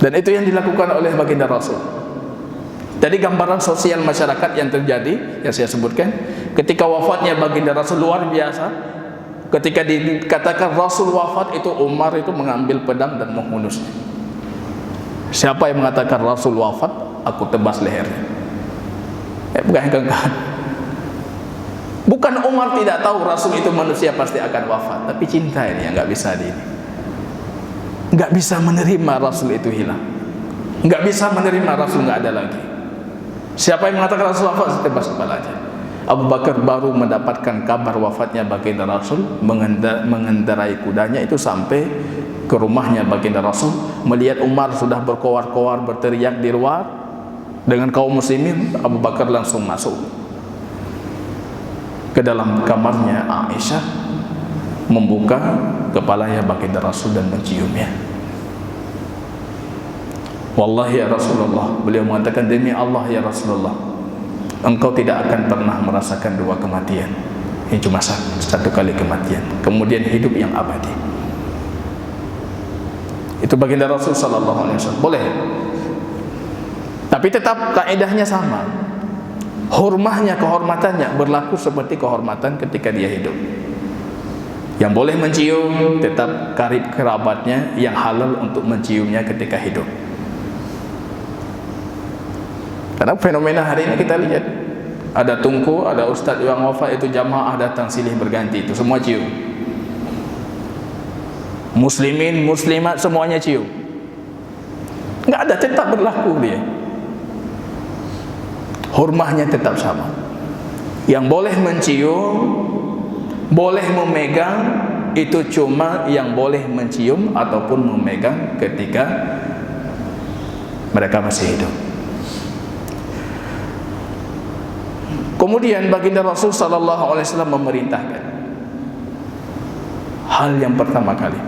Dan itu yang dilakukan oleh baginda Rasul. Jadi gambaran sosial masyarakat yang terjadi, yang saya sebutkan, ketika wafatnya baginda Rasul luar biasa. Ketika dikatakan Rasul wafat, itu Umar itu mengambil pedang dan menghunusnya. Siapa yang mengatakan Rasul wafat, aku tebas lehernya. Bukan Umar tidak tahu Rasul itu manusia pasti akan wafat, tapi cinta ini yang nggak bisa nggak bisa menerima Rasul itu hilang, nggak bisa menerima Rasul nggak ada lagi. Siapa yang mengatakan Rasul wafat, tebas kepalanya. Abu Bakar baru mendapatkan kabar wafatnya baginda Rasul, mengendarai kudanya itu sampai ke rumahnya baginda Rasul, melihat Umar sudah berkoar-koar berteriak di luar dengan kaum muslimin. Abu Bakar langsung masuk ke dalam kamarnya Aisyah, membuka kepalanya baginda Rasul dan menciumnya. Wallahi ya Rasulullah, beliau mengatakan, demi Allah ya Rasulullah, engkau tidak akan pernah merasakan dua kematian. Ini cuma satu kali kematian, kemudian hidup yang abadi. Itu baginda Rasul sallallahu alaihi wasallam. Boleh, tapi tetap kaidahnya sama. Hormahnya, kehormatannya berlaku seperti kehormatan ketika dia hidup. Yang boleh mencium tetap karib kerabatnya yang halal untuk menciumnya ketika hidup. Karena fenomena hari ini kita lihat, ada tungku, ada ustadz yang wafat, itu jamaah datang silih berganti, itu semua cium. Muslimin, muslimat semuanya cium. Nggak ada, tetap berlaku dia. Hormahnya tetap sama. Yang boleh mencium, boleh memegang, itu cuma yang boleh mencium ataupun memegang ketika mereka masih hidup. Kemudian baginda Rasul sallallahu alaihi wasallam memerintahkan hal yang pertama kali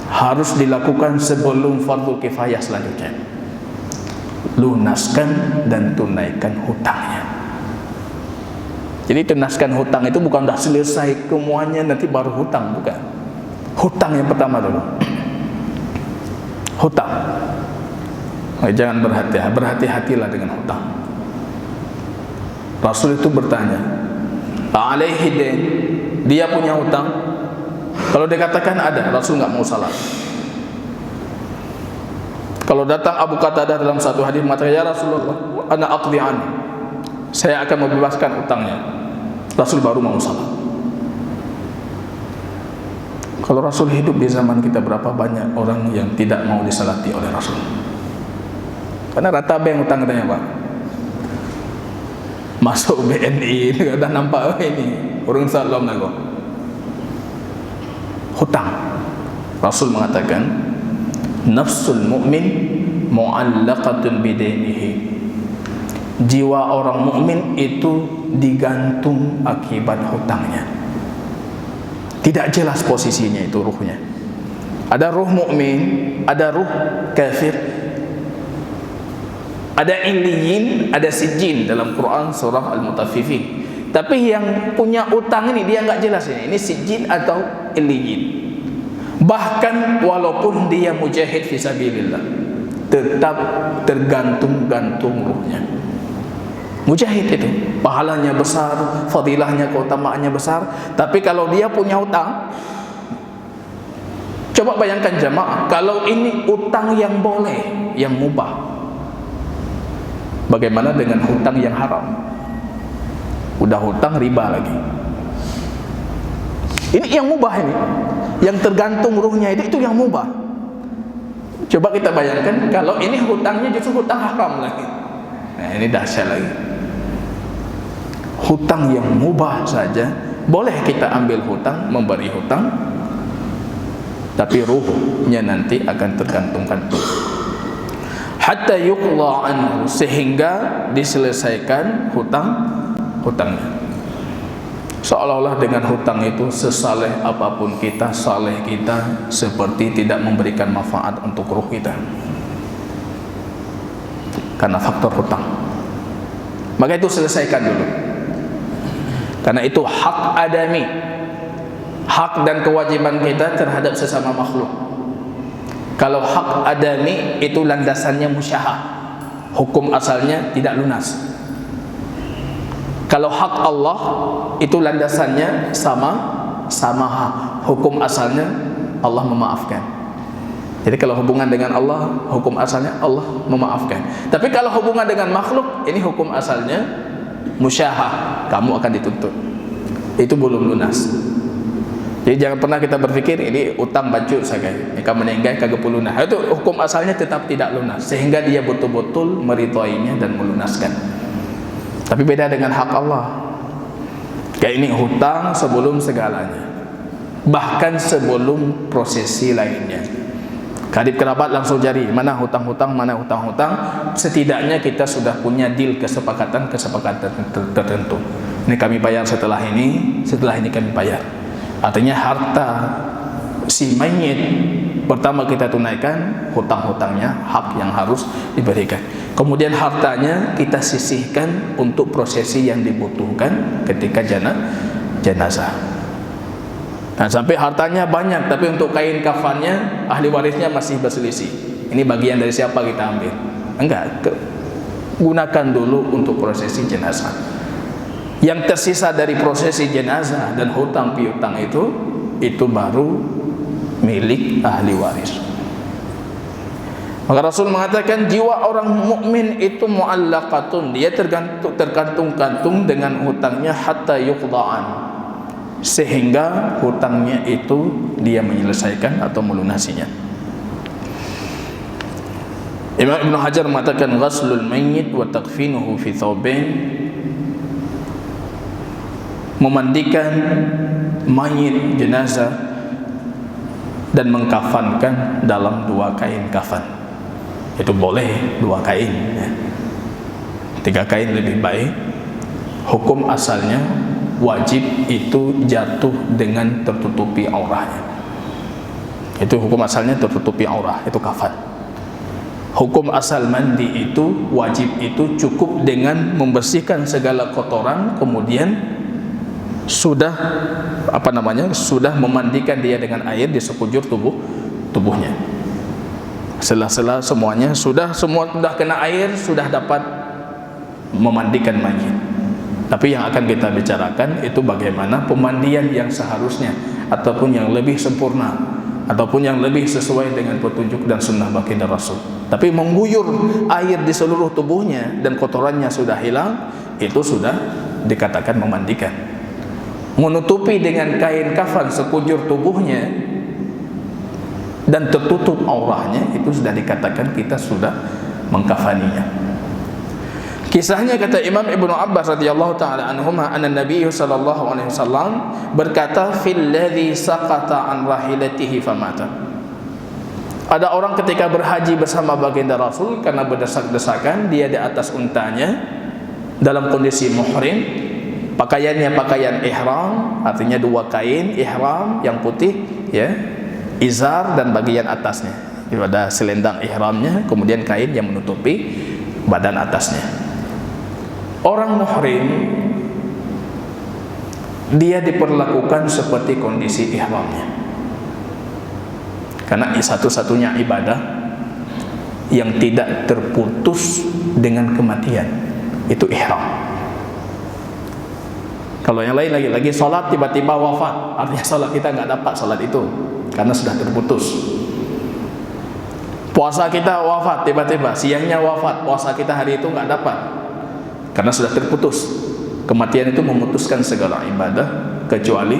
harus dilakukan sebelum fardhu kifayah selanjutnya, lunaskan dan tunaikan hutangnya. Jadi tunaskan hutang itu bukan dah selesai semuanya nanti baru hutang, bukan. Hutang yang pertama dulu. Hutang. Jangan berhati-hatilah dengan hutang. Rasul itu bertanya, alaihi dain, dia punya hutang. Kalau dikatakan ada, Rasul nggak mau salah. Kalau datang Abu Qatadah dalam satu hadis mengatakan, ya Rasulullah, ana aqdi anhu, saya akan membebaskan utangnya. Rasul baru mau salat. Kalau Rasul hidup di zaman kita, berapa banyak orang yang tidak mau disalati oleh Rasul? Karena rata bank utang katanya, Pak. Masuk BNI, udah nampak ini orang salam nago. Hutang. Rasul mengatakan, nafsul mu'min mu'allaqatun bidainihi. Jiwa orang mukmin itu digantung akibat hutangnya. Tidak jelas posisinya itu ruhnya. Ada ruh mukmin, ada ruh kafir, ada illiyin, ada sijin dalam Quran surah Al-Mutaffifin. Tapi yang punya utang ini dia nggak jelas ini sijin atau illiyin. Bahkan walaupun dia mujahid fisabilillah, tetap tergantung ruhnya. Mujahid itu pahalanya besar, fadilahnya, keutamaannya besar, tapi kalau dia punya utang, coba bayangkan jamaah, kalau ini utang yang boleh, yang mubah, bagaimana dengan hutang yang haram? Udah hutang riba lagi. Ini yang mubah ini, yang tergantung ruhnya itu yang mubah. Coba kita bayangkan kalau ini hutangnya justru hutang haram lagi. Nah, ini dahsyat lagi. Hutang yang mubah saja boleh kita ambil hutang, memberi hutang, tapi ruhnya nanti akan tergantungkan hatta yuqla anhu, sehingga diselesaikan hutangnya. Seolah-olah dengan hutang itu sesaleh apapun kita, saleh kita seperti tidak memberikan manfaat untuk ruh kita karena faktor hutang. Maka itu selesaikan dulu, karena itu hak adami, hak dan kewajiban kita terhadap sesama makhluk. Kalau hak adami itu landasannya musyahah, hukum asalnya tidak lunas. Kalau hak Allah itu landasannya samaha, hukum asalnya Allah memaafkan. Jadi kalau hubungan dengan Allah, hukum asalnya Allah memaafkan. Tapi kalau hubungan dengan makhluk, ini hukum asalnya musyahah, kamu akan dituntut. Itu belum lunas. Jadi jangan pernah kita berpikir ini utang baju saja, jika meninggal kagak lunas. Itu hukum asalnya tetap tidak lunas, sehingga dia betul-betul meridhoinya dan melunaskan. Tapi beda dengan hak Allah. Kayak ini hutang sebelum segalanya, bahkan sebelum prosesi lainnya. Karib kerabat langsung cari mana hutang-hutang, mana hutang-hutang. Setidaknya kita sudah punya deal, kesepakatan tertentu. Ini kami bayar setelah ini kami bayar. Artinya harta si mayit pertama kita tunaikan hutang-hutangnya, hak yang harus diberikan. Kemudian hartanya kita sisihkan untuk prosesi yang dibutuhkan ketika jenazah. Nah, sampai hartanya banyak, tapi untuk kain kafannya ahli warisnya masih berselisih. Ini bagian dari siapa kita ambil? Enggak, gunakan dulu untuk prosesi jenazah. Yang tersisa dari prosesi jenazah dan hutang piutang itu baru milik ahli waris. Maka Rasul mengatakan jiwa orang mukmin itu muallaqatun, dia tergantung-gantung dengan hutangnya hatta yuqda'an, sehingga hutangnya itu dia menyelesaikan atau melunasinya. Imam Ibn Hajar mengatakan ghaslul mayyit wa takfinuhu fi thawbain, memandikan mayit jenazah dan mengkafankan dalam 2 kain kafan. Itu boleh 2 kain ya. 3 kain lebih baik. Hukum asalnya wajib itu jatuh dengan tertutupi aurahnya. Itu hukum asalnya tertutupi aurah, itu kafan. Hukum asal mandi itu wajib itu cukup dengan membersihkan segala kotoran, kemudian sudah memandikan dia dengan air di sekujur tubuhnya. Sela-sela semuanya sudah kena air, sudah dapat memandikan mayit. Tapi yang akan kita bicarakan itu bagaimana pemandian yang seharusnya, ataupun yang lebih sempurna, ataupun yang lebih sesuai dengan petunjuk dan sunnah baginda Rasul. Tapi mengguyur air di seluruh tubuhnya dan kotorannya sudah hilang, itu sudah dikatakan memandikan. Menutupi dengan kain kafan sekujur tubuhnya dan tertutup aurahnya, itu sudah dikatakan kita sudah mengkafaninya. Kisahnya kata Imam Ibnu Abbas radhiyallahu taala anhuma, anna Nabi sallallahu alaihi wasallam berkata fil ladzi saqata an rahilatihi famata. Ada orang ketika berhaji bersama baginda Rasul, karena berdesak-desakan dia di atas untanya dalam kondisi muhrim, pakaiannya pakaian ihram, artinya 2 kain ihram yang putih ya, izar dan bagian atasnya. Ada selendang ihramnya, kemudian kain yang menutupi badan atasnya. Orang muhrim dia diperlakukan seperti kondisi ihramnya, karena satu-satunya ibadah yang tidak terputus dengan kematian itu ihram. Kalau yang lain lagi sholat tiba-tiba wafat, artinya sholat kita nggak dapat sholat itu karena sudah terputus. Puasa kita wafat tiba-tiba, siangnya wafat, puasa kita hari itu nggak dapat karena sudah terputus. Kematian itu memutuskan segala ibadah kecuali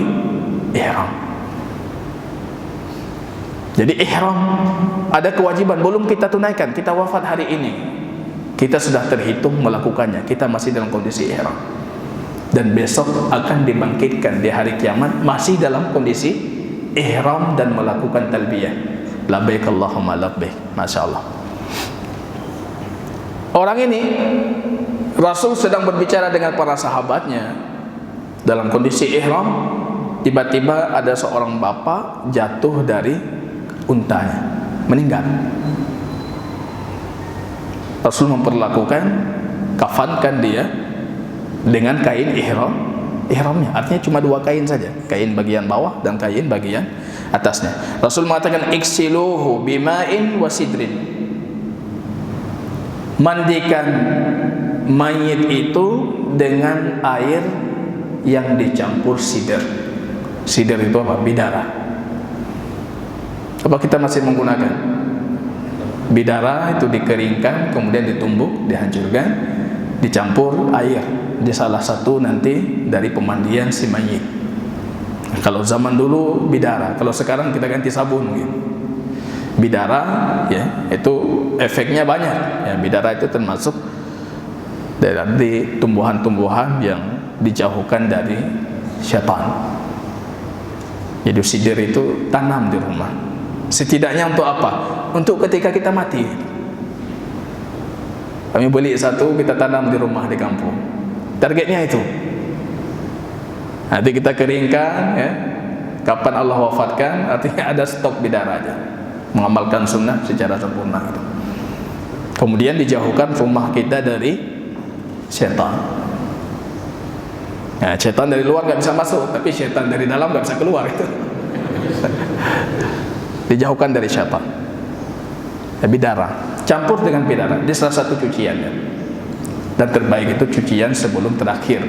ihram. Jadi ihram ada kewajiban, belum kita tunaikan, kita wafat hari ini, kita sudah terhitung melakukannya, kita masih dalam kondisi ihram. Dan besok akan dibangkitkan di hari kiamat masih dalam kondisi ihram dan melakukan talbiyah. Labbaik Allahumma labbaik. Masya Allah. Orang ini, Rasul sedang berbicara dengan para sahabatnya dalam kondisi ihram. Tiba-tiba ada seorang bapak jatuh dari untanya, meninggal. Rasul memperlakukan, kafankan dia dengan kain ihramnya. Artinya cuma 2 kain saja, kain bagian bawah dan kain bagian atasnya. Rasul mengatakan iksiluhu bima'in wasidrin. Mandikan mayit itu dengan air yang dicampur sidr. Sidr itu apa? Bidara. Apa kita masih menggunakan? Bidara itu dikeringkan, kemudian ditumbuk, dihancurkan, dicampur air di salah satu nanti dari pemandian si mayit. Kalau zaman dulu bidara, kalau sekarang kita ganti sabun gitu. Bidara ya, itu efeknya banyak. Ya, bidara itu termasuk dari tumbuhan-tumbuhan yang dijauhkan dari syaitan. Jadi sidr itu tanam di rumah. Setidaknya untuk apa? Untuk ketika kita mati. Kami beli satu, kita tanam di rumah di kampung. Targetnya itu. Nanti kita keringkan ya. Kapan Allah wafatkan, artinya ada stok bidara aja. Mengamalkan sunnah secara sempurna gitu. Kemudian dijauhkan rumah kita dari syaitan. Ya, syaitan dari luar nggak bisa masuk, tapi syaitan dari dalam nggak bisa keluar itu. Dijauhkan dari syaitan. Ya, bidara, campur dengan bidara, dia salah satu cuciannya. Dan terbaik itu cucian sebelum terakhir.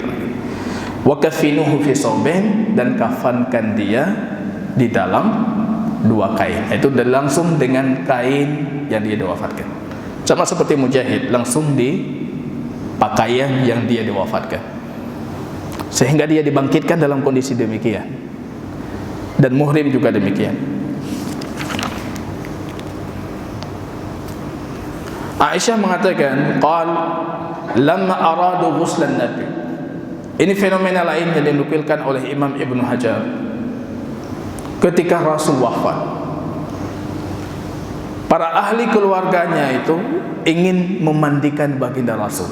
Wa kafinuhu fi sawbain, dan kafankan dia di dalam 2 kain. Itu langsung dengan kain yang dia diwafatkan. Sama seperti mujahid, langsung di pakaian yang dia diwafatkan. Sehingga dia dibangkitkan dalam kondisi demikian. Dan muhrim juga demikian. Aisyah mengatakan, qal lamma aradu ghuslan nabi. Ini fenomena lain yang dinukilkan oleh Imam Ibnu Hajar. Ketika Rasul wafat, para ahli keluarganya itu ingin memandikan baginda Rasul.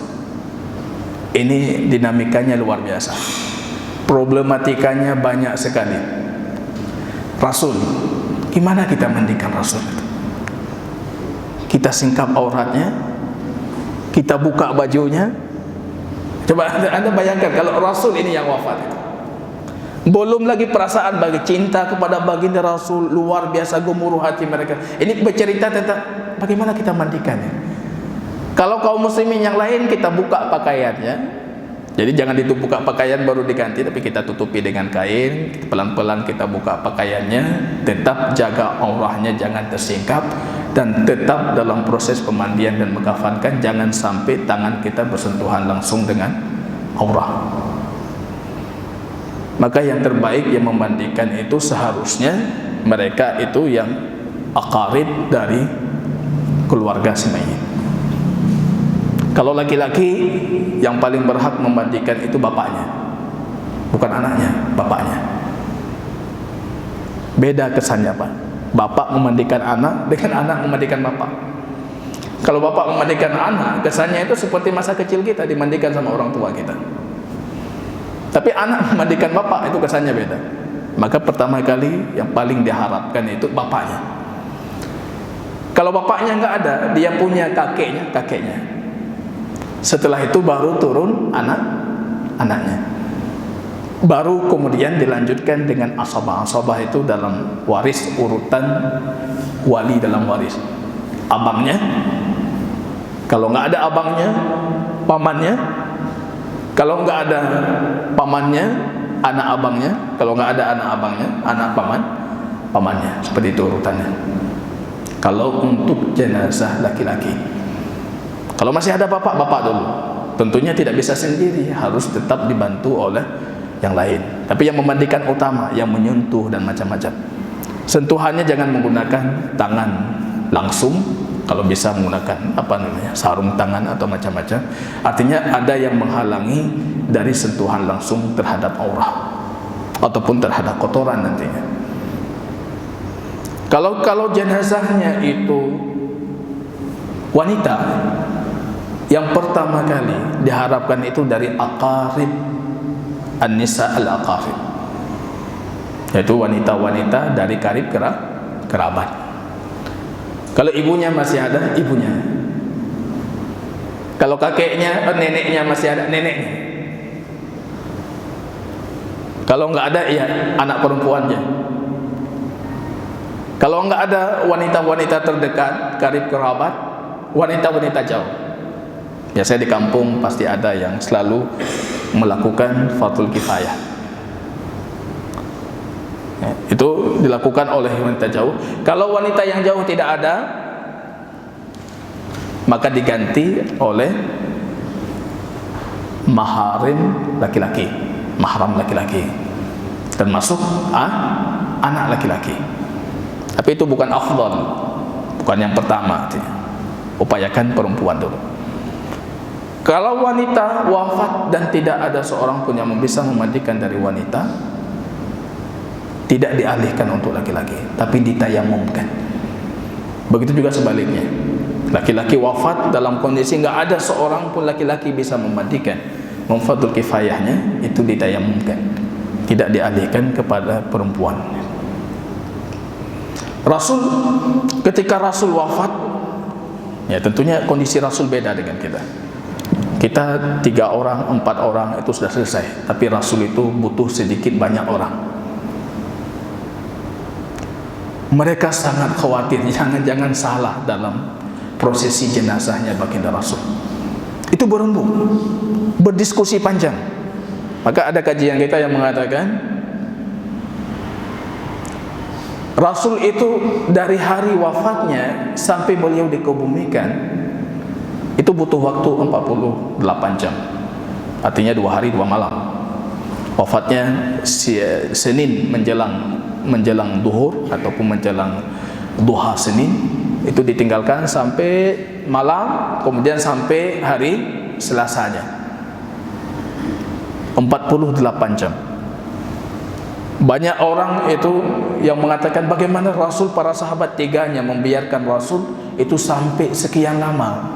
Ini dinamikanya luar biasa, problematikanya banyak sekali. Rasul, gimana kita mandikan Rasul itu? Kita singkap auratnya, kita buka bajunya. Coba anda bayangkan kalau Rasul ini yang wafat itu. Belum lagi perasaan bagi cinta kepada baginda Rasul luar biasa, gemuruh hati mereka. Ini bercerita tentang bagaimana kita mandikannya. Kalau kaum muslimin yang lain kita buka pakaiannya, jadi jangan buka pakaian baru diganti, tapi kita tutupi dengan kain, pelan-pelan kita buka pakaiannya, tetap jaga aurahnya jangan tersingkap, dan tetap dalam proses pemandian dan mengkafankan jangan sampai tangan kita bersentuhan langsung dengan aurah. Maka yang terbaik yang memandikan itu seharusnya mereka itu yang aqarib dari keluarga si mayit. Kalau laki-laki, yang paling berhak memandikan itu bapaknya, bukan anaknya, bapaknya. Beda kesannya Pak. Bapak memandikan anak dengan anak memandikan bapak. Kalau bapak memandikan anak, kesannya itu seperti masa kecil kita dimandikan sama orang tua kita. Tapi anak memandikan bapak itu kesannya beda. Maka pertama kali yang paling diharapkan itu bapaknya. Kalau bapaknya nggak ada, dia punya kakeknya. Setelah itu baru turun anaknya. Baru kemudian dilanjutkan dengan asabah. Asabah itu dalam waris, urutan wali dalam waris. Abangnya, kalau nggak ada abangnya, pamannya. Kalau nggak ada pamannya, anak abangnya. Kalau nggak ada anak abangnya, anak pamannya. Seperti itu urutannya. Kalau untuk jenazah laki-laki. Kalau masih ada bapak dulu. Tentunya tidak bisa sendiri, harus tetap dibantu oleh yang lain. Tapi yang memandikan utama, yang menyentuh dan macam-macam. Sentuhannya jangan menggunakan tangan langsung, kalau bisa menggunakan sarung tangan atau macam-macam. Artinya ada yang menghalangi dari sentuhan langsung terhadap aurah ataupun terhadap kotoran nantinya. Kalau jenazahnya itu wanita, yang pertama kali diharapkan itu dari aqarib, an-nisa al-aqarib, yaitu wanita-wanita dari karib kerabat. Kalau ibunya masih ada, ibunya. Kalau kakeknya, neneknya masih ada, neneknya. Kalau enggak ada, ya anak perempuannya. Kalau enggak ada wanita-wanita terdekat, karib kerabat, wanita-wanita jauh. Biasanya di kampung pasti ada yang selalu melakukan fardul kifayah. Itu dilakukan oleh wanita jauh. Kalau wanita yang jauh tidak ada, maka diganti oleh maharim laki-laki, mahram laki-laki, termasuk anak laki-laki. Tapi itu bukan afdal, bukan yang pertama. Upayakan perempuan dulu. Kalau wanita wafat dan tidak ada seorang pun yang bisa memandikan dari wanita, tidak dialihkan untuk laki-laki, tapi ditayamumkan. Begitu juga sebaliknya, laki-laki wafat dalam kondisi nggak ada seorang pun laki-laki bisa memandikan, fardul kifayahnya itu ditayamumkan, tidak dialihkan kepada perempuan. Rasul, ketika Rasul wafat, ya tentunya kondisi Rasul beda dengan kita. Kita 3 orang, 4 orang itu sudah selesai, tapi Rasul itu butuh sedikit banyak orang. Mereka sangat khawatir jangan-jangan salah dalam prosesi jenazahnya baginda Rasul. Itu berembuk, berdiskusi panjang. Maka ada kajian kita yang mengatakan Rasul itu dari hari wafatnya sampai beliau dikebumikan itu butuh waktu 48 jam. Artinya 2 hari 2 malam. Wafatnya Senin menjelang duhur ataupun menjelang duha Senin, itu ditinggalkan sampai malam, kemudian sampai hari Selasanya 48 jam. Banyak orang itu yang mengatakan bagaimana Rasul, para sahabat teganya membiarkan Rasul itu sampai sekian lama.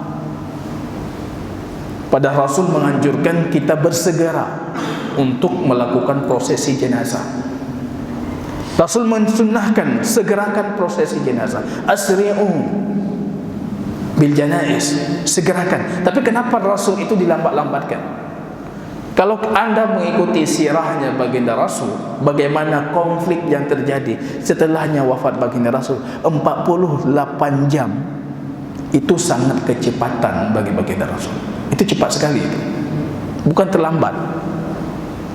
Padahal Rasul menganjurkan kita bersegera untuk melakukan prosesi jenazah. Rasul mensunnahkan segerakan prosesi jenazah. Asri'u bil janaiz, segerakan. Tapi kenapa Rasul itu dilambat-lambatkan? Kalau Anda mengikuti sirahnya baginda Rasul, bagaimana konflik yang terjadi setelahnya wafat baginda Rasul, 48 jam itu sangat kecepatan bagi baginda Rasul. Itu cepat sekali itu, bukan terlambat.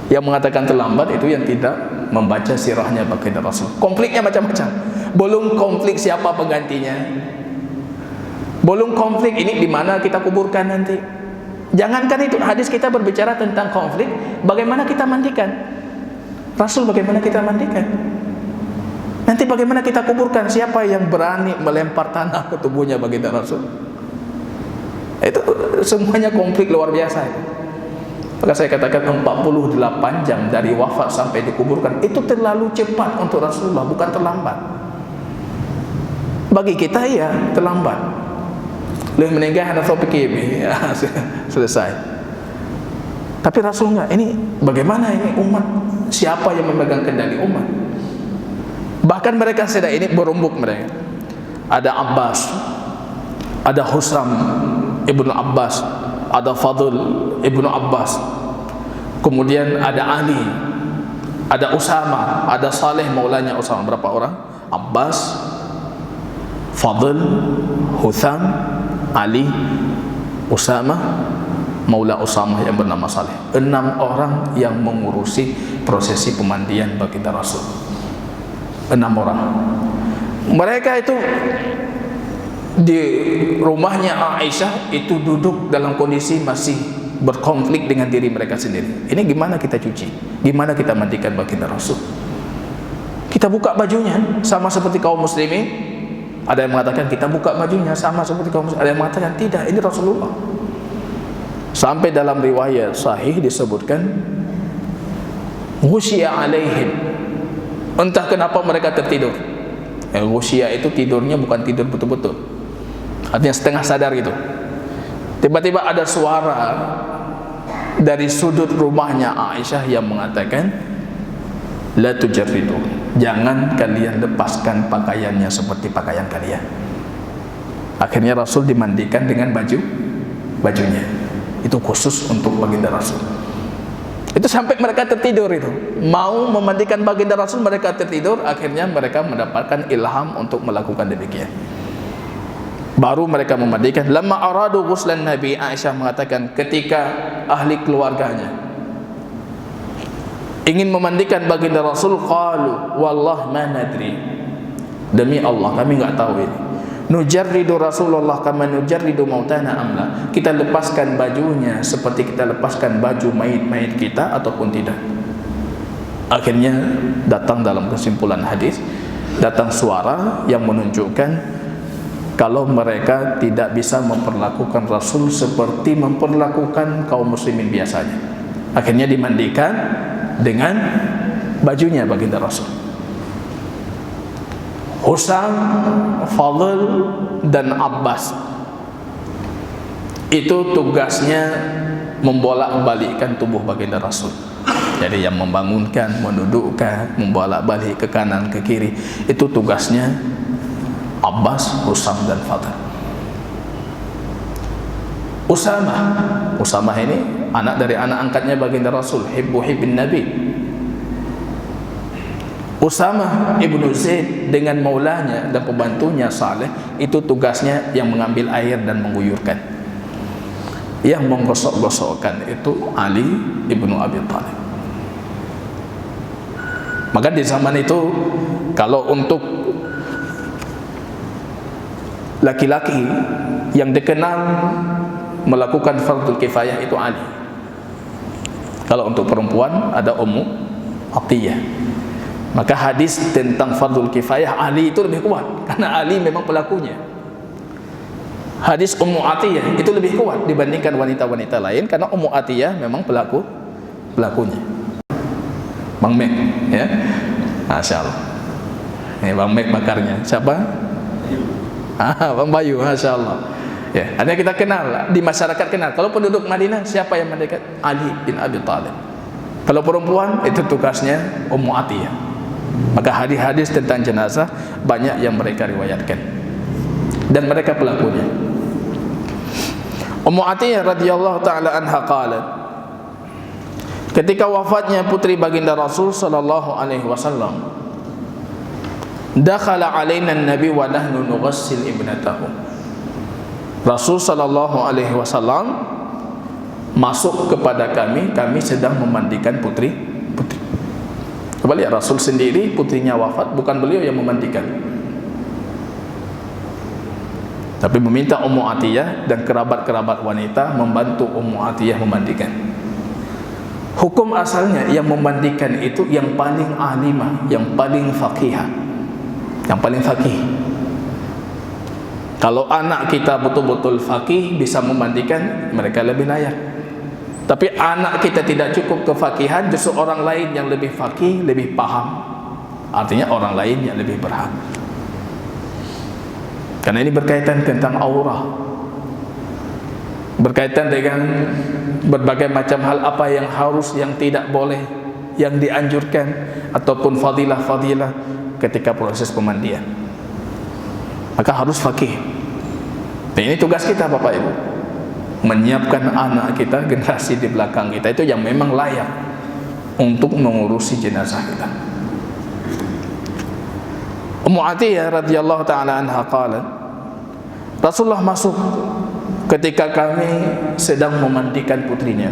Yang mengatakan terlambat itu yang tidak membaca sirahnya baginda Rasul. Konfliknya macam-macam. Belum konflik siapa penggantinya, belum konflik ini di mana kita kuburkan nanti. Jangankan itu, hadis kita berbicara tentang konflik, bagaimana kita mandikan Rasul, bagaimana kita mandikan, nanti bagaimana kita kuburkan, siapa yang berani melempar tanah ke tubuhnya baginda Rasul. Itu semuanya konflik luar biasa itu. Maka saya katakan 48 jam dari wafat sampai dikuburkan itu terlalu cepat untuk Rasulullah, bukan terlambat. Bagi kita ya terlambat. Lebih meninggal atau pikir ya, selesai. Tapi Rasul enggak. Ini bagaimana ini umat? Siapa yang memegang kendali umat? Bahkan mereka sedang ini berumbuk mereka. Ada Abbas, ada Husam ibnu Abbas, ada Fadl ibnu Abbas, kemudian ada Ali, ada Usama, ada Saleh maulanya Usama. Berapa orang? Abbas, Fadl, Husam, Ali, Usama, maula Usama yang bernama Saleh. 6 orang yang mengurusi prosesi pemandian baginda Rasul. 6 orang. Mereka itu di rumahnya Aisyah itu duduk dalam kondisi masih berkonflik dengan diri mereka sendiri. Ini gimana kita cuci? Gimana kita mandikan baginda Rasul? kita buka bajunya sama seperti kaum muslimin. Ada yang mengatakan kita buka bajunya sama seperti kaum muslimin. Ada yang mengatakan tidak, ini Rasulullah. Sampai dalam riwayat sahih disebutkan ghusyiya alaihim, entah kenapa mereka tertidur. Ghusyiya itu tidurnya bukan tidur betul-betul, artinya setengah sadar gitu. Tiba-tiba ada suara dari sudut rumahnya Aisyah yang mengatakan, la tujarridu, jangan kalian lepaskan pakaiannya seperti pakaian kalian. Akhirnya Rasul dimandikan dengan bajunya. Itu khusus untuk baginda Rasul. Itu sampai mereka tertidur itu. Mau memandikan baginda Rasul, mereka tertidur. Akhirnya mereka mendapatkan ilham untuk melakukan demikian. Baru mereka memandikan. Lamma aradu ghuslan Nabi, Aisyah mengatakan ketika ahli keluarganya ingin memandikan baginda Rasul, qalu wallah ma nadri, demi Allah kami enggak tahu ini, nujarridu Rasulullah kama nujarridu mautana amla, kita lepaskan bajunya seperti kita lepaskan baju mayit-mayit kita ataupun tidak. Akhirnya datang dalam kesimpulan hadis, datang suara yang menunjukkan kalau mereka tidak bisa memperlakukan Rasul seperti memperlakukan kaum muslimin biasanya. Akhirnya dimandikan dengan bajunya baginda Rasul. Husam, Fadl dan Abbas itu tugasnya membolak-balikkan tubuh baginda Rasul. Jadi yang membangunkan, mendudukkan, membolak-balik ke kanan ke kiri, itu tugasnya Abbas, Husam dan Fadl. Usamah ini anak dari anak angkatnya baginda Rasul, hibbin Nabi. Usamah ibnu Zaid dengan maulanya dan pembantunya Saleh, itu tugasnya yang mengambil air dan mengguyurkan. Yang menggosok-gosokkan itu Ali ibnu Abi Thalib. Maka di zaman itu kalau untuk laki-laki yang dikenal melakukan fardhu kifayah itu Ali. Kalau untuk perempuan ada Ummu Atiyah. Maka hadis tentang fardhu kifayah Ali itu lebih kuat karena Ali memang pelakunya. Hadis Ummu Atiyah itu lebih kuat dibandingkan wanita-wanita lain karena Ummu Atiyah memang pelakunya. Bang Mek, ya. Masya Allah. Ini Bang Mek bakarnya. Siapa? Bang Bayu, Masya Allah. Ya, artinya kita kenal, di masyarakat kenal. Kalau penduduk Madinah, siapa yang mendekat? Ali bin Abi Thalib. Kalau perempuan, itu tugasnya Ummu Atiyah. Maka hadis-hadis tentang jenazah banyak yang mereka riwayatkan. Dan mereka pelakunya. Ummu Atiyah radhiyallahu taala anha qalat, ketika wafatnya putri baginda Rasul sallallahu alaihi wasallam, dakhala alaina an-nabi wa nahnu nughassil ibnatahu. Rasul sallallahu alaihi wasallam masuk kepada kami sedang memandikan putri. Coba lihat, Rasul sendiri putrinya wafat, bukan beliau yang memandikan. Tapi meminta Ummu Atiyah dan kerabat-kerabat wanita membantu Ummu Atiyah memandikan. Hukum asalnya yang memandikan itu yang paling alimah, yang paling faqihah, yang paling faqih. Kalau anak kita betul-betul faqih bisa memandikan, mereka lebih layak. Tapi anak kita tidak cukup kefakihan, justru orang lain yang lebih faqih, lebih paham, artinya orang lain yang lebih berhak. Karena ini berkaitan tentang aurah, berkaitan dengan berbagai macam hal, apa yang harus, yang tidak boleh, yang dianjurkan, ataupun fadilah-fadilah ketika proses pemandian. Maka harus faqih. Dan ini tugas kita Bapak Ibu, menyiapkan anak kita, generasi di belakang kita itu yang memang layak untuk mengurusi jenazah kita. Ummu Atiyah radhiyallahu taala anha qalat, Rasulullah masuk ketika kami sedang memandikan putrinya.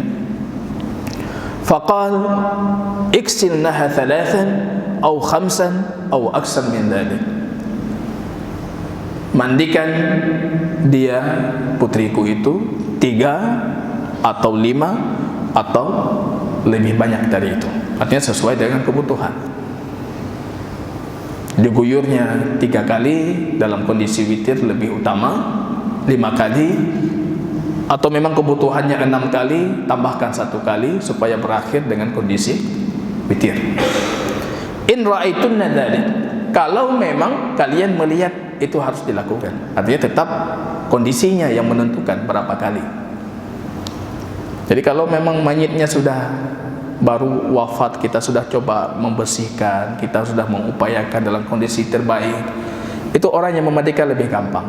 Faqal iksilnaha thalathan aw khamsan aw aksar min dhalik. Mandikan dia, putriku itu 3 atau 5 atau lebih banyak dari itu. Artinya sesuai dengan kebutuhan. diguyurnya 3 kali, dalam kondisi witir lebih utama 5 kali, atau memang kebutuhannya 6 kali, tambahkan 1 kali supaya berakhir dengan kondisi witir. In ra'aitunna dzalik, kalau memang kalian melihat itu harus dilakukan, artinya tetap kondisinya yang menentukan berapa kali. Jadi kalau memang mayitnya sudah baru wafat, kita sudah coba membersihkan, kita sudah mengupayakan dalam kondisi terbaik, itu orang yang memandikan lebih gampang.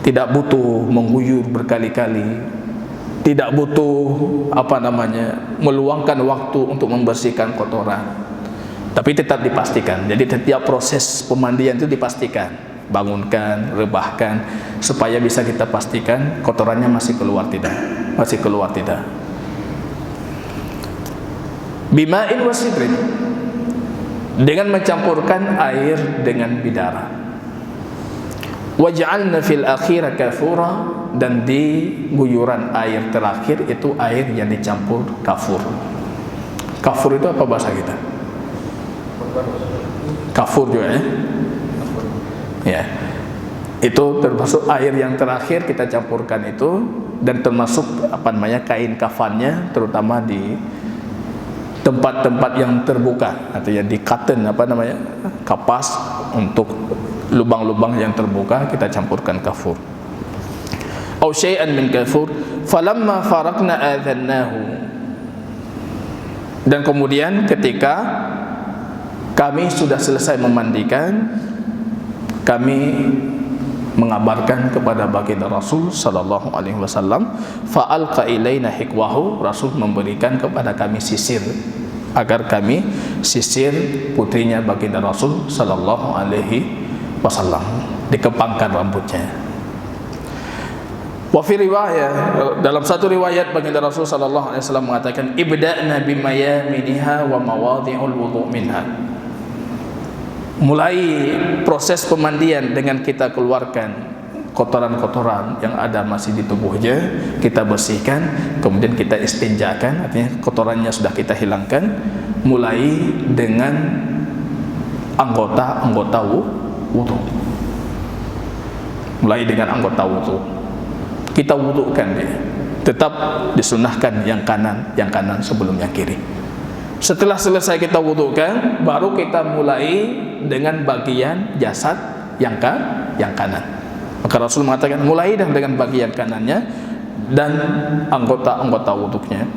Tidak butuh mengguyur berkali-kali, tidak butuh meluangkan waktu untuk membersihkan kotoran. Tapi tetap dipastikan. Jadi setiap proses pemandian itu dipastikan, bangunkan, rebahkan, supaya bisa kita pastikan kotorannya masih keluar tidak, masih keluar tidak. Bima'in wa sidrin, dengan mencampurkan air dengan bidara. Waj'alna fil akhir kafura, dan di guyuran air terakhir itu air yang dicampur kafur. Kafur itu apa bahasa kita? Kafur juga ya? Ya. Itu termasuk air yang terakhir kita campurkan itu, dan termasuk kain kafannya, terutama di tempat-tempat yang terbuka, artinya di cotton kapas, untuk lubang-lubang yang terbuka kita campurkan kafur. Au syai'an min kafur, falamma faraqna adzannahu, dan kemudian ketika kami sudah selesai memandikan, kami mengabarkan kepada baginda Rasul sallallahu alaihi wasallam, fa'alqa ilaina hikwahu, Rasul memberikan kepada kami sisir agar kami sisir putrinya baginda Rasul sallallahu alaihi wasallam, dikepangkan rambutnya. Wa fi riwayah, dalam satu riwayat baginda Rasul sallallahu alaihi wasallam mengatakan, ibda'na bimayaminiha wa mawadhi'ul wudu' minha, mulai proses pemandian dengan kita keluarkan kotoran-kotoran yang ada masih di tubuhnya, kita bersihkan, kemudian kita istinjakan, artinya kotorannya sudah kita hilangkan, mulai dengan anggota-anggota wudu. Mulai dengan anggota wudu, kita wudukan dia. Tetap disunahkan yang kanan sebelum yang kiri. Setelah selesai kita wudukan, baru kita mulai dengan bagian jasad yang kanan. Maka Rasul mengatakan, mulai dengan bagian kanannya dan anggota-anggota wuduknya.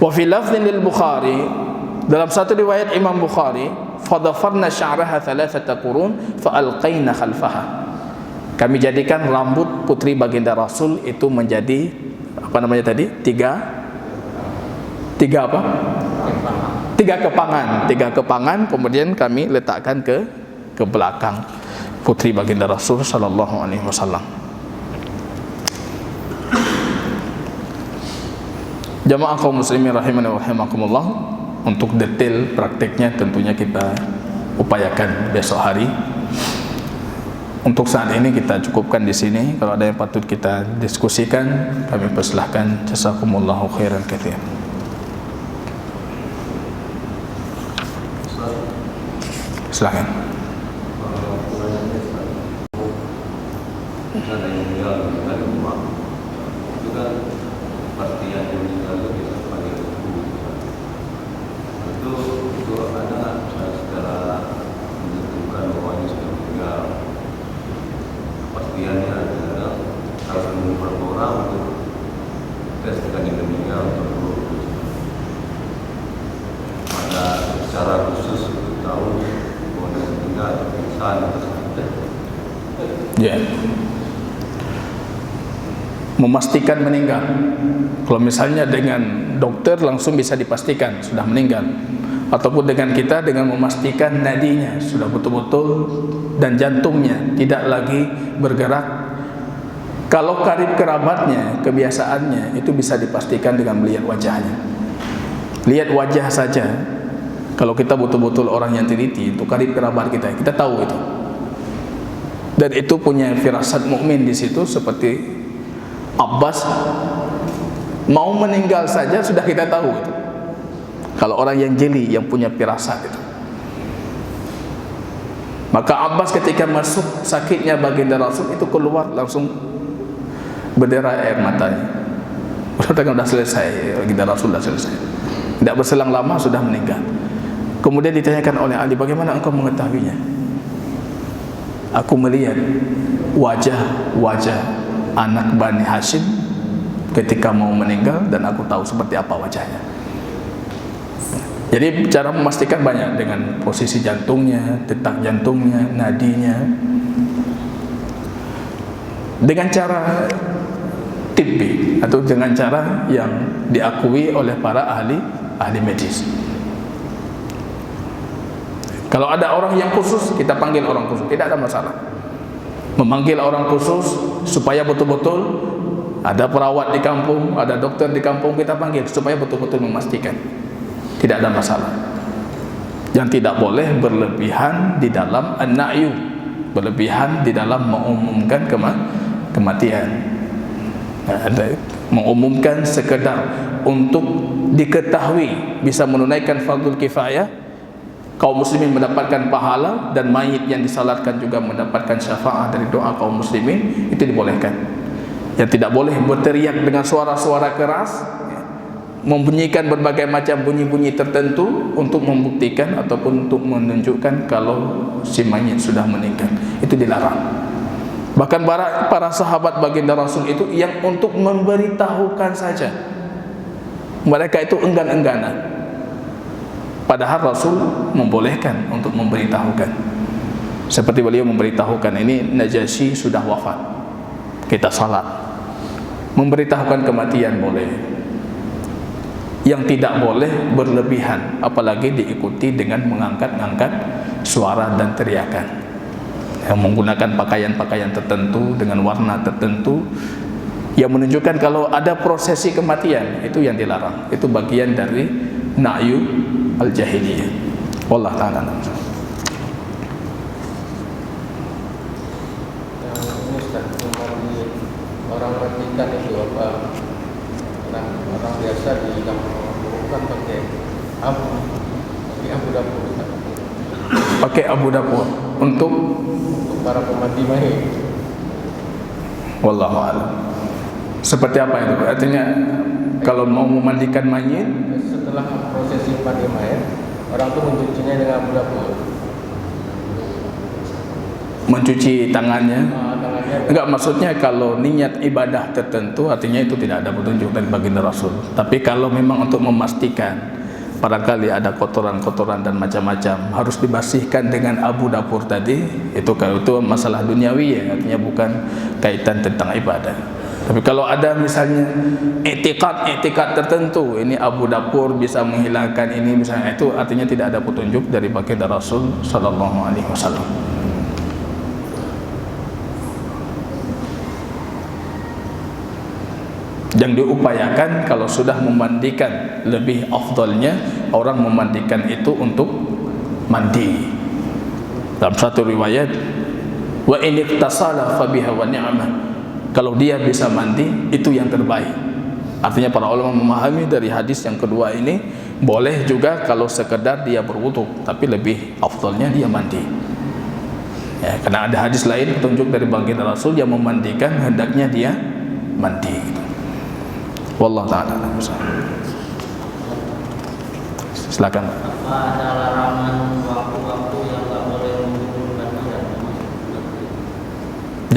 Wa fi lafdhin lil Bukhari, dalam satu riwayat Imam Bukhari, fadafarna sya'raha thalathata qurun fa alqaina khalfaha, kami jadikan rambut putri baginda Rasul itu menjadi tiga kepangan, kemudian kami letakkan ke belakang putri baginda Rasul sallallahu alaihi wasallam. Jamaah kaum muslimin rahimani wa rahimakumullah, untuk detail prakteknya tentunya kita upayakan besok hari. Untuk saat ini kita cukupkan di sini. Kalau ada yang patut kita diskusikan, kami persilahkan. Jazakumullahu khairan katsir. Silakan. Ya, memastikan meninggal. Kalau misalnya dengan dokter langsung bisa dipastikan sudah meninggal, ataupun dengan kita dengan memastikan nadinya sudah betul-betul dan jantungnya tidak lagi bergerak. Kalau karib kerabatnya, kebiasaannya itu bisa dipastikan dengan melihat wajahnya. Lihat wajah saja. Kalau kita betul-betul orang yang teliti, itu karib kerabat kita, kita tahu itu. Dan itu punya firasat mukmin di situ, seperti Abbas mau meninggal saja sudah kita tahu itu. Kalau orang yang jeli, yang punya firasat itu. Maka Abbas ketika masuk sakitnya baginda Rasul itu keluar langsung berderai air matanya. Sudah selesai, baginda Rasul sudah selesai. Tidak berselang lama sudah meninggal. Kemudian ditanyakan oleh Ali, bagaimana engkau mengetahuinya? Aku melihat wajah-wajah anak Bani Hashim ketika mau meninggal dan aku tahu seperti apa wajahnya. Jadi cara memastikan banyak, dengan posisi jantungnya, detak jantungnya, nadinya, dengan cara tibbi atau dengan cara yang diakui oleh para ahli medis. Kalau ada orang yang khusus, kita panggil orang khusus, tidak ada masalah. Memanggil orang khusus supaya betul-betul ada perawat di kampung, ada dokter di kampung, kita panggil supaya betul-betul memastikan. Tidak ada masalah. Yang tidak boleh berlebihan di dalam an-na'yu, berlebihan di dalam mengumumkan kematian. Mengumumkan sekedar untuk diketahui bisa menunaikan fardhu kifayah, kaum muslimin mendapatkan pahala dan mayit yang disalatkan juga mendapatkan syafaat dari doa kaum muslimin, itu dibolehkan. Yang tidak boleh berteriak dengan suara-suara keras, membunyikan berbagai macam bunyi-bunyi tertentu untuk membuktikan ataupun untuk menunjukkan kalau si mayit sudah meninggal, itu dilarang. Bahkan para sahabat baginda Rasul itu yang untuk memberitahukan saja, mereka itu enggan-engganan, padahal Rasul membolehkan untuk memberitahukan. Seperti beliau memberitahukan, ini Najasyi sudah wafat, kita salat. Memberitahukan kematian boleh. Yang tidak boleh berlebihan, apalagi diikuti dengan mengangkat-angkat suara dan teriakan, yang menggunakan pakaian-pakaian tertentu dengan warna tertentu yang menunjukkan kalau ada prosesi kematian, itu yang dilarang. Itu bagian dari na'yu al-jahiliyah. Wallahu ta'ala a'lam. Orang perhatikan itu apa? Orang biasa di kampung kan pakai abu dapur. Pakai abu dapur untuk para pemandi mayit. Wallahu a'lam. Seperti apa itu? Artinya kalau mau memandikan mayit, setelah prosesi mandi mayit, orang itu mencucinya dengan abu dapur. Mencuci tangannya. Enggak, maksudnya kalau niat ibadah tertentu, artinya itu tidak ada petunjuk dari baginda Rasul. Tapi kalau memang untuk memastikan barangkali ada kotoran-kotoran dan macam-macam, harus dibersihkan dengan abu dapur tadi, itu kalau itu masalah duniawi ya, artinya bukan kaitan tentang ibadah. Tapi kalau ada misalnya etikad tertentu, ini abu dapur bisa menghilangkan ini misalnya, itu artinya tidak ada petunjuk dari baginda Rasul sallallahu alaihi wasallam. Yang diupayakan kalau sudah memandikan, lebih afdalnya orang memandikan itu untuk mandi. Dalam satu riwayat, wa in iktasala fa biha wa ni'mah, kalau dia bisa mandi itu yang terbaik. Artinya para ulama memahami dari hadis yang kedua ini, boleh juga kalau sekedar dia berwudu, tapi lebih afdalnya dia mandi. Ya, karena ada hadis lain petunjuk dari baginda Rasul yang memandikan hendaknya dia mandi. Wallahu ta'ala. Silakan. Apa ada larangan waktu-waktu yang tak boleh mengumpulkan niat?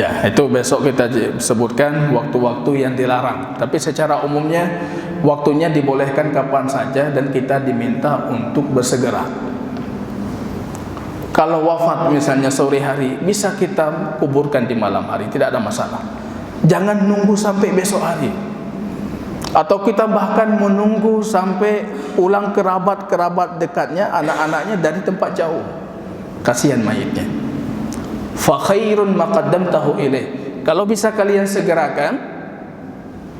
Ya, itu besok kita sebutkan waktu-waktu yang dilarang. Tapi secara umumnya waktunya dibolehkan kapan saja dan kita diminta untuk bersegera. Kalau wafat misalnya sore hari, bisa kita kuburkan di malam hari, tidak ada masalah. Jangan nunggu sampai besok hari. Atau kita bahkan menunggu sampai pulang kerabat-kerabat dekatnya, anak-anaknya dari tempat jauh. Kasihan mayitnya. Fa khairun ma qaddamtahu ilaih. Kalau bisa kalian segerakan,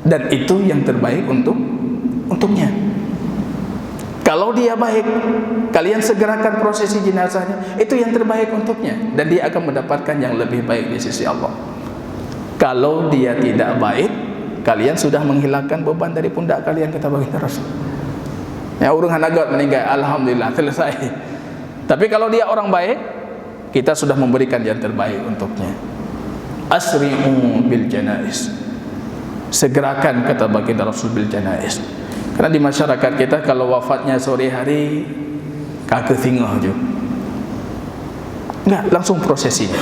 dan itu yang terbaik untuknya. Kalau dia baik, kalian segerakan prosesi jenazahnya, itu yang terbaik untuknya, dan dia akan mendapatkan yang lebih baik di sisi Allah. Kalau dia tidak baik, kalian sudah menghilangkan beban dari pundak kalian, kata baginda Rasul. Ya, urung hanagot meninggal, alhamdulillah selesai. Tapi kalau dia orang baik, kita sudah memberikan yang terbaik untuknya. Asri'u bil janais, segerakan kata baginda Rasul bil janais. Karena di masyarakat kita kalau wafatnya sore hari kagak tinggal aja, enggak, langsung prosesinya,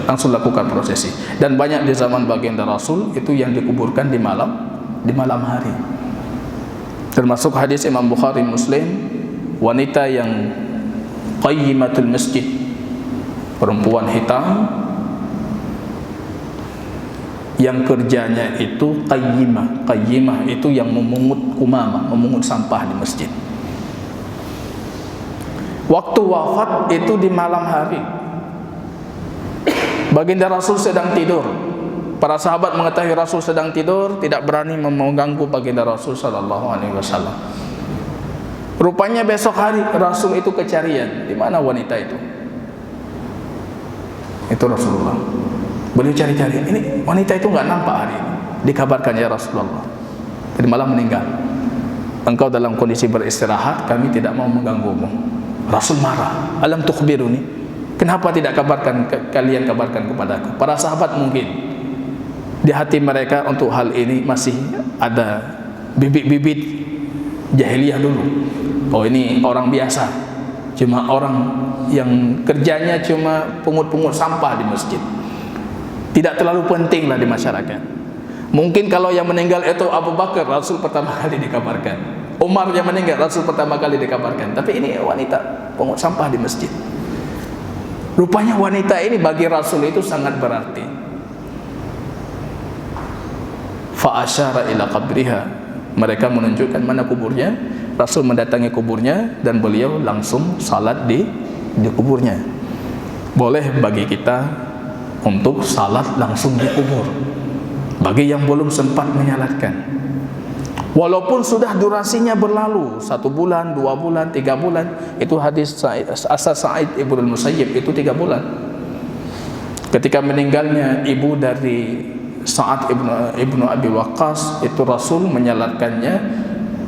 langsung lakukan prosesi. Dan banyak di zaman baginda Rasul itu yang dikuburkan di malam hari. Termasuk hadis Imam Bukhari Muslim, wanita yang qayyimatul masjid, perempuan hitam yang kerjanya itu qayyimah. Qayyimah itu yang memungut kumama, memungut sampah di masjid. Waktu wafat itu di malam hari. Baginda Rasul sedang tidur. Para sahabat mengetahui Rasul sedang tidur, tidak berani mengganggu baginda Rasul sallallahu alaihi wasallam. Rupanya besok hari Rasul itu kecarian. Di mana wanita itu? Itu Rasulullah. Beliau cari-cari, ini wanita itu enggak nampak hari ini. Dikabarkan, ya Rasulullah, tadi malam meninggal. Engkau dalam kondisi beristirahat, kami tidak mau mengganggumu. Rasul marah. Alam tukhbiruni? Kenapa tidak kalian kabarkan kepadaku? Para sahabat mungkin di hati mereka untuk hal ini masih ada bibit-bibit jahiliyah dulu. Oh, ini orang biasa, cuma orang yang kerjanya cuma pungut-pungut sampah di masjid, tidak terlalu penting lah di masyarakat. Mungkin kalau yang meninggal itu Abu Bakar, Rasul pertama kali dikabarkan. Umar yang meninggal, Rasul pertama kali dikabarkan. Tapi ini wanita pungut sampah di masjid. Rupanya wanita ini bagi Rasul itu sangat berarti. Fa asyara ila qabriha, mereka menunjukkan mana kuburnya. Rasul mendatangi kuburnya dan beliau langsung salat di kuburnya. Boleh bagi kita untuk salat langsung di kubur bagi yang belum sempat menyalatkan, walaupun sudah durasinya berlalu 1 bulan, 2 bulan, 3 bulan. Itu hadis asal Sa'id ibnu al-Musayyib, itu 3 bulan. Ketika meninggalnya ibu dari Sa'ad ibnu Abi Waqqas, itu Rasul menyalatkannya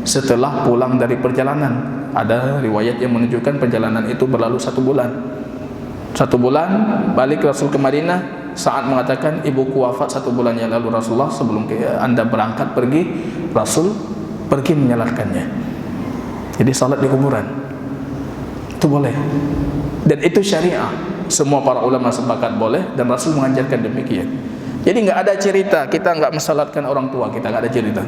setelah pulang dari perjalanan. Ada riwayat yang menunjukkan perjalanan itu berlalu 1 bulan. 1 bulan balik Rasul ke Madinah. Saat mengatakan, ibuku wafat 1 bulan yang lalu Rasulullah, sebelum anda berangkat pergi, Rasul pergi menyalatkannya. Jadi salat di kuburan itu boleh, dan itu syariah. Semua para ulama sepakat boleh, dan Rasul mengajarkan demikian. Jadi nggak ada cerita kita nggak mensalatkan orang tua kita, nggak ada cerita.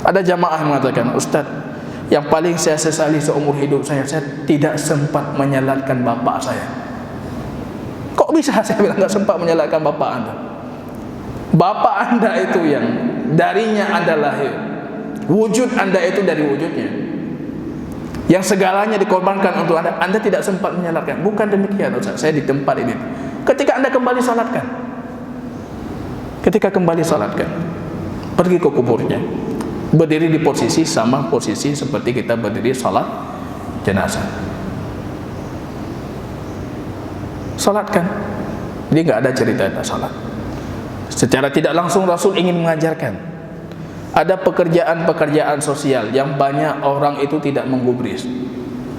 Ada jamaah mengatakan, Ustaz, yang paling saya sesali seumur hidup saya tidak sempat menyalatkan bapak saya. Kok bisa? Saya bilang, nggak sempat menyalatkan bapak anda. Bapak anda itu yang darinya anda lahir, wujud anda itu dari wujudnya, yang segalanya dikorbankan untuk anda. Anda tidak sempat menyalatkan. Bukan demikian, Ustaz, saya di tempat ini. Ketika anda kembali salatkan, ketika kembali salatkan, pergi ke kuburnya, berdiri di posisi sama posisi seperti kita berdiri salat jenazah. Salatkan. Jadi nggak ada cerita tak salat. Secara tidak langsung Rasul ingin mengajarkan. Ada pekerjaan-pekerjaan sosial yang banyak orang itu tidak menggubris,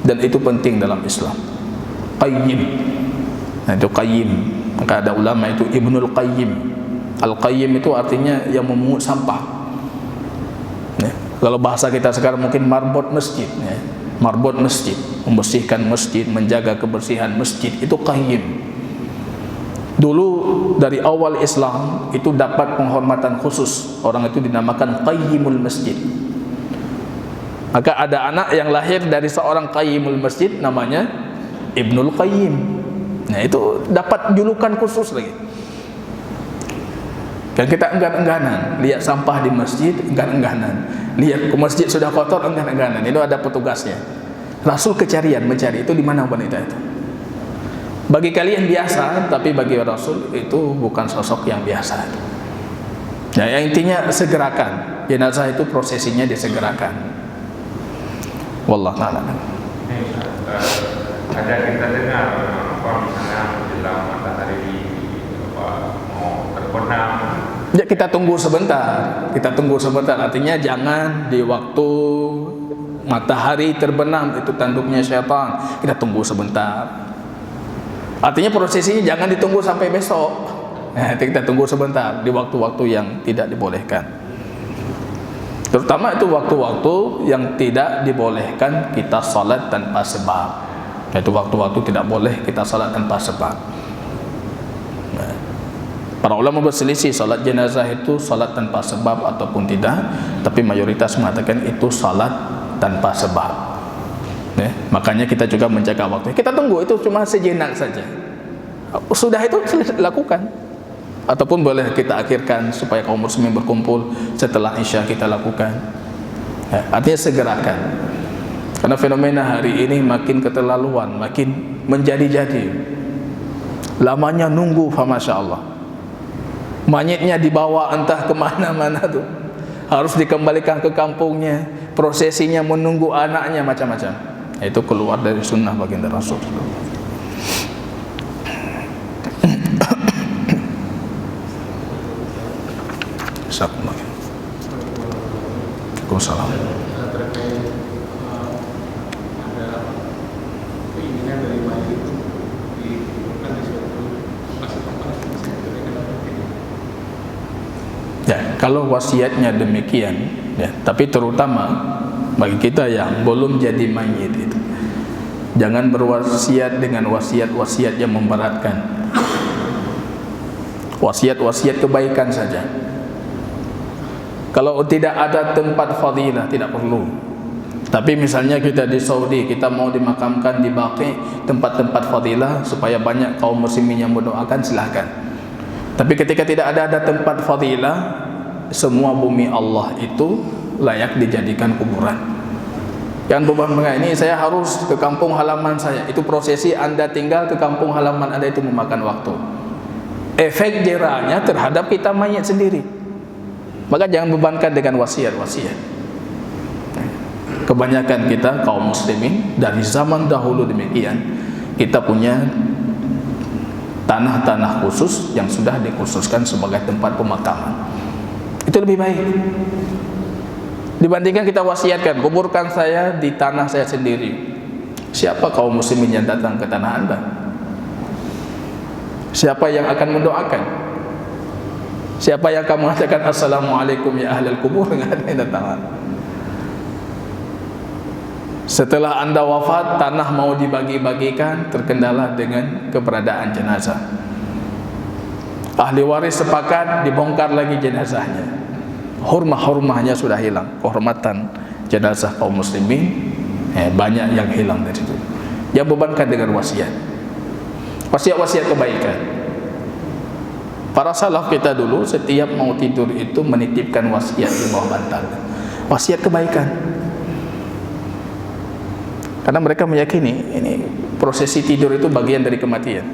dan itu penting dalam Islam. Qayyim. Nah, itu qayyim. Maka ada ulama itu Ibnul Qayyim. Al-Qayyim itu artinya yang memungut sampah. Ya. Kalau bahasa kita sekarang mungkin marbot masjid. Ya. Marbot masjid, membersihkan masjid, menjaga kebersihan masjid, itu qayyim. Dulu dari awal Islam itu dapat penghormatan khusus, orang itu dinamakan qayyimul masjid. Maka ada anak yang lahir dari seorang qayyimul masjid, namanya Ibnul Qayyim. Nah, itu dapat julukan khusus lagi. Dan kita enggan-engganan lihat sampah di masjid, enggan-engganan lihat ke masjid sudah kotor, enggan-engganan. Itu ada petugasnya. Rasul kecarian mencari itu di mana wanita itu. Bagi kalian biasa, tapi bagi Rasul itu bukan sosok yang biasa. Nah, yang intinya segerakan jenazah itu, prosesinya disegerakan. Wallahu a'lam. Ada kita dengar misalnya menjelang matahari mau terbenam. Ya, kita tunggu sebentar. Kita tunggu sebentar. Artinya jangan di waktu matahari terbenam, itu tanduknya syaitan. Kita tunggu sebentar. Artinya prosesinya jangan ditunggu sampai besok. Kita tunggu sebentar di waktu-waktu yang tidak dibolehkan. Terutama itu waktu-waktu yang tidak dibolehkan kita salat tanpa sebab. Itu waktu-waktu tidak boleh kita salat tanpa sebab. Para ulama berselisih salat jenazah itu salat tanpa sebab ataupun tidak, tapi mayoritas mengatakan itu salat tanpa sebab. Makanya kita juga menjaga waktu. Kita tunggu itu cuma sejenak saja. Sudah itu lakukan. Ataupun boleh kita akhirkan supaya kaum muslimin berkumpul setelah Isya kita lakukan. Artinya segerakan. Karena fenomena hari ini makin keterlaluan, makin menjadi-jadi. Lamanya nunggu, masya Allah. Mayitnya dibawa entah kemana-mana tuh. Harus dikembalikan ke kampungnya. Prosesinya menunggu anaknya macam-macam. Itu keluar dari sunnah baginda Rasul. Waalaikumsalam. Terkait ada keinginan dari mayat itu dikuburkan di suatu tempat. Ya, kalau wasiatnya demikian, ya, tapi terutama bagi kita yang belum jadi mayit itu, jangan berwasiat dengan wasiat-wasiat yang memberatkan. Wasiat-wasiat kebaikan saja. Kalau tidak ada tempat fadilah tidak perlu. Tapi misalnya kita di Saudi, kita mau dimakamkan di Baqi, tempat-tempat fadilah supaya banyak kaum muslimin yang mendoakan, silahkan. Tapi ketika tidak ada tempat fadilah, semua bumi Allah itu layak dijadikan kuburan. Yang beban ini saya harus ke kampung halaman saya. Itu prosesi Anda tinggal ke kampung halaman Anda itu memakan waktu. Efek jerahnya terhadap kita mayat sendiri. Maka jangan bebankan dengan wasiat-wasiat. Kebanyakan kita kaum muslimin dari zaman dahulu demikian, kita punya tanah-tanah khusus yang sudah dikhususkan sebagai tempat pemakaman. Itu lebih baik dibandingkan kita wasiatkan, kuburkan saya di tanah saya sendiri. Siapa kaum muslimin yang datang ke tanah Anda? Siapa yang akan mendoakan? Siapa yang akan mengatakan assalamualaikum ya ahlal kubur? Enggak ada yang datang. Setelah Anda wafat, tanah mau dibagi-bagikan, terkendala dengan keberadaan jenazah. Ahli waris sepakat dibongkar lagi jenazahnya. Hurmah-hurmahnya sudah hilang. Kehormatan jenazah kaum muslimin banyak yang hilang dari situ. Yang bebankan dengan wasiat. Wasiat-wasiat kebaikan. Para salaf kita dulu setiap mau tidur itu menitipkan wasiat di bawah bantal. Wasiat kebaikan. Karena mereka meyakini ini prosesi tidur itu bagian dari kematian.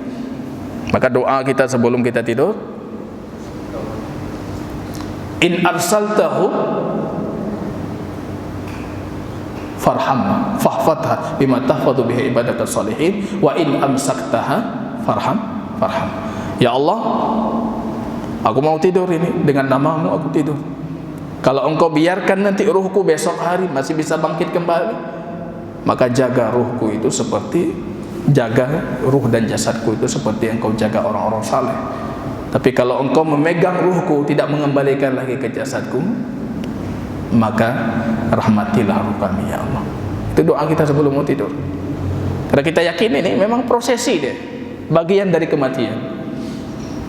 Maka doa kita sebelum kita tidur, in arsaltahu farham fahfatha bima tahfadhu bihi ibadakas salihin wa in amsaktaha farham. Ya Allah, aku mau tidur ini dengan namamu aku tidur. Kalau engkau biarkan nanti ruhku besok hari masih bisa bangkit kembali, maka jaga ruhku itu seperti jaga ruh dan jasadku itu seperti engkau jaga orang-orang saleh. Tapi kalau engkau memegang ruhku tidak mengembalikan lagi ke jasadku, maka rahmatilah ruh kami ya Allah. Itu doa kita sebelum mau tidur. Karena kita yakin ini memang prosesi deh, bagian dari kematian.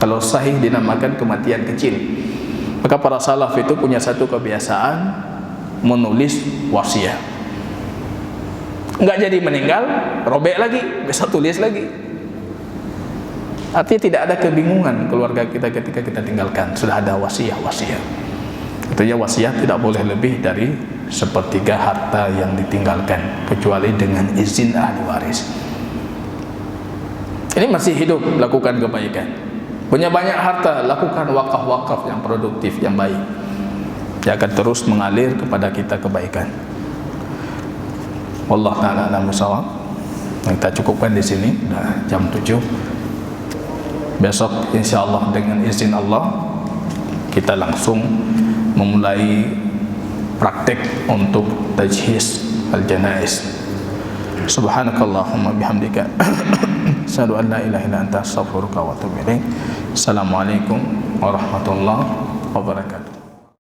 Kalau sahih dinamakan kematian kecil. Maka para salaf itu punya satu kebiasaan menulis wasiat. Enggak jadi meninggal, robek lagi, besok tulis lagi. Artinya tidak ada kebingungan keluarga kita ketika kita tinggalkan. Sudah ada wasiat. Artinya wasiat tidak boleh lebih dari sepertiga harta yang ditinggalkan, kecuali dengan izin ahli waris. Ini masih hidup, lakukan kebaikan. Punya banyak harta, lakukan wakaf-wakaf yang produktif, yang baik. Dia akan terus mengalir kepada kita kebaikan. Wallahu ta'ala a'lam bishawab. Kita cukupkan di sini, sudah jam 7. Besok insyaallah dengan izin Allah kita langsung memulai praktek untuk tajhiz al-janaiz. Subhanakallahumma bihamdika asyhadu an la ilaha illa anta astaghfiruka wa atubu ilaik. Assalamualaikum warahmatullahi wabarakatuh.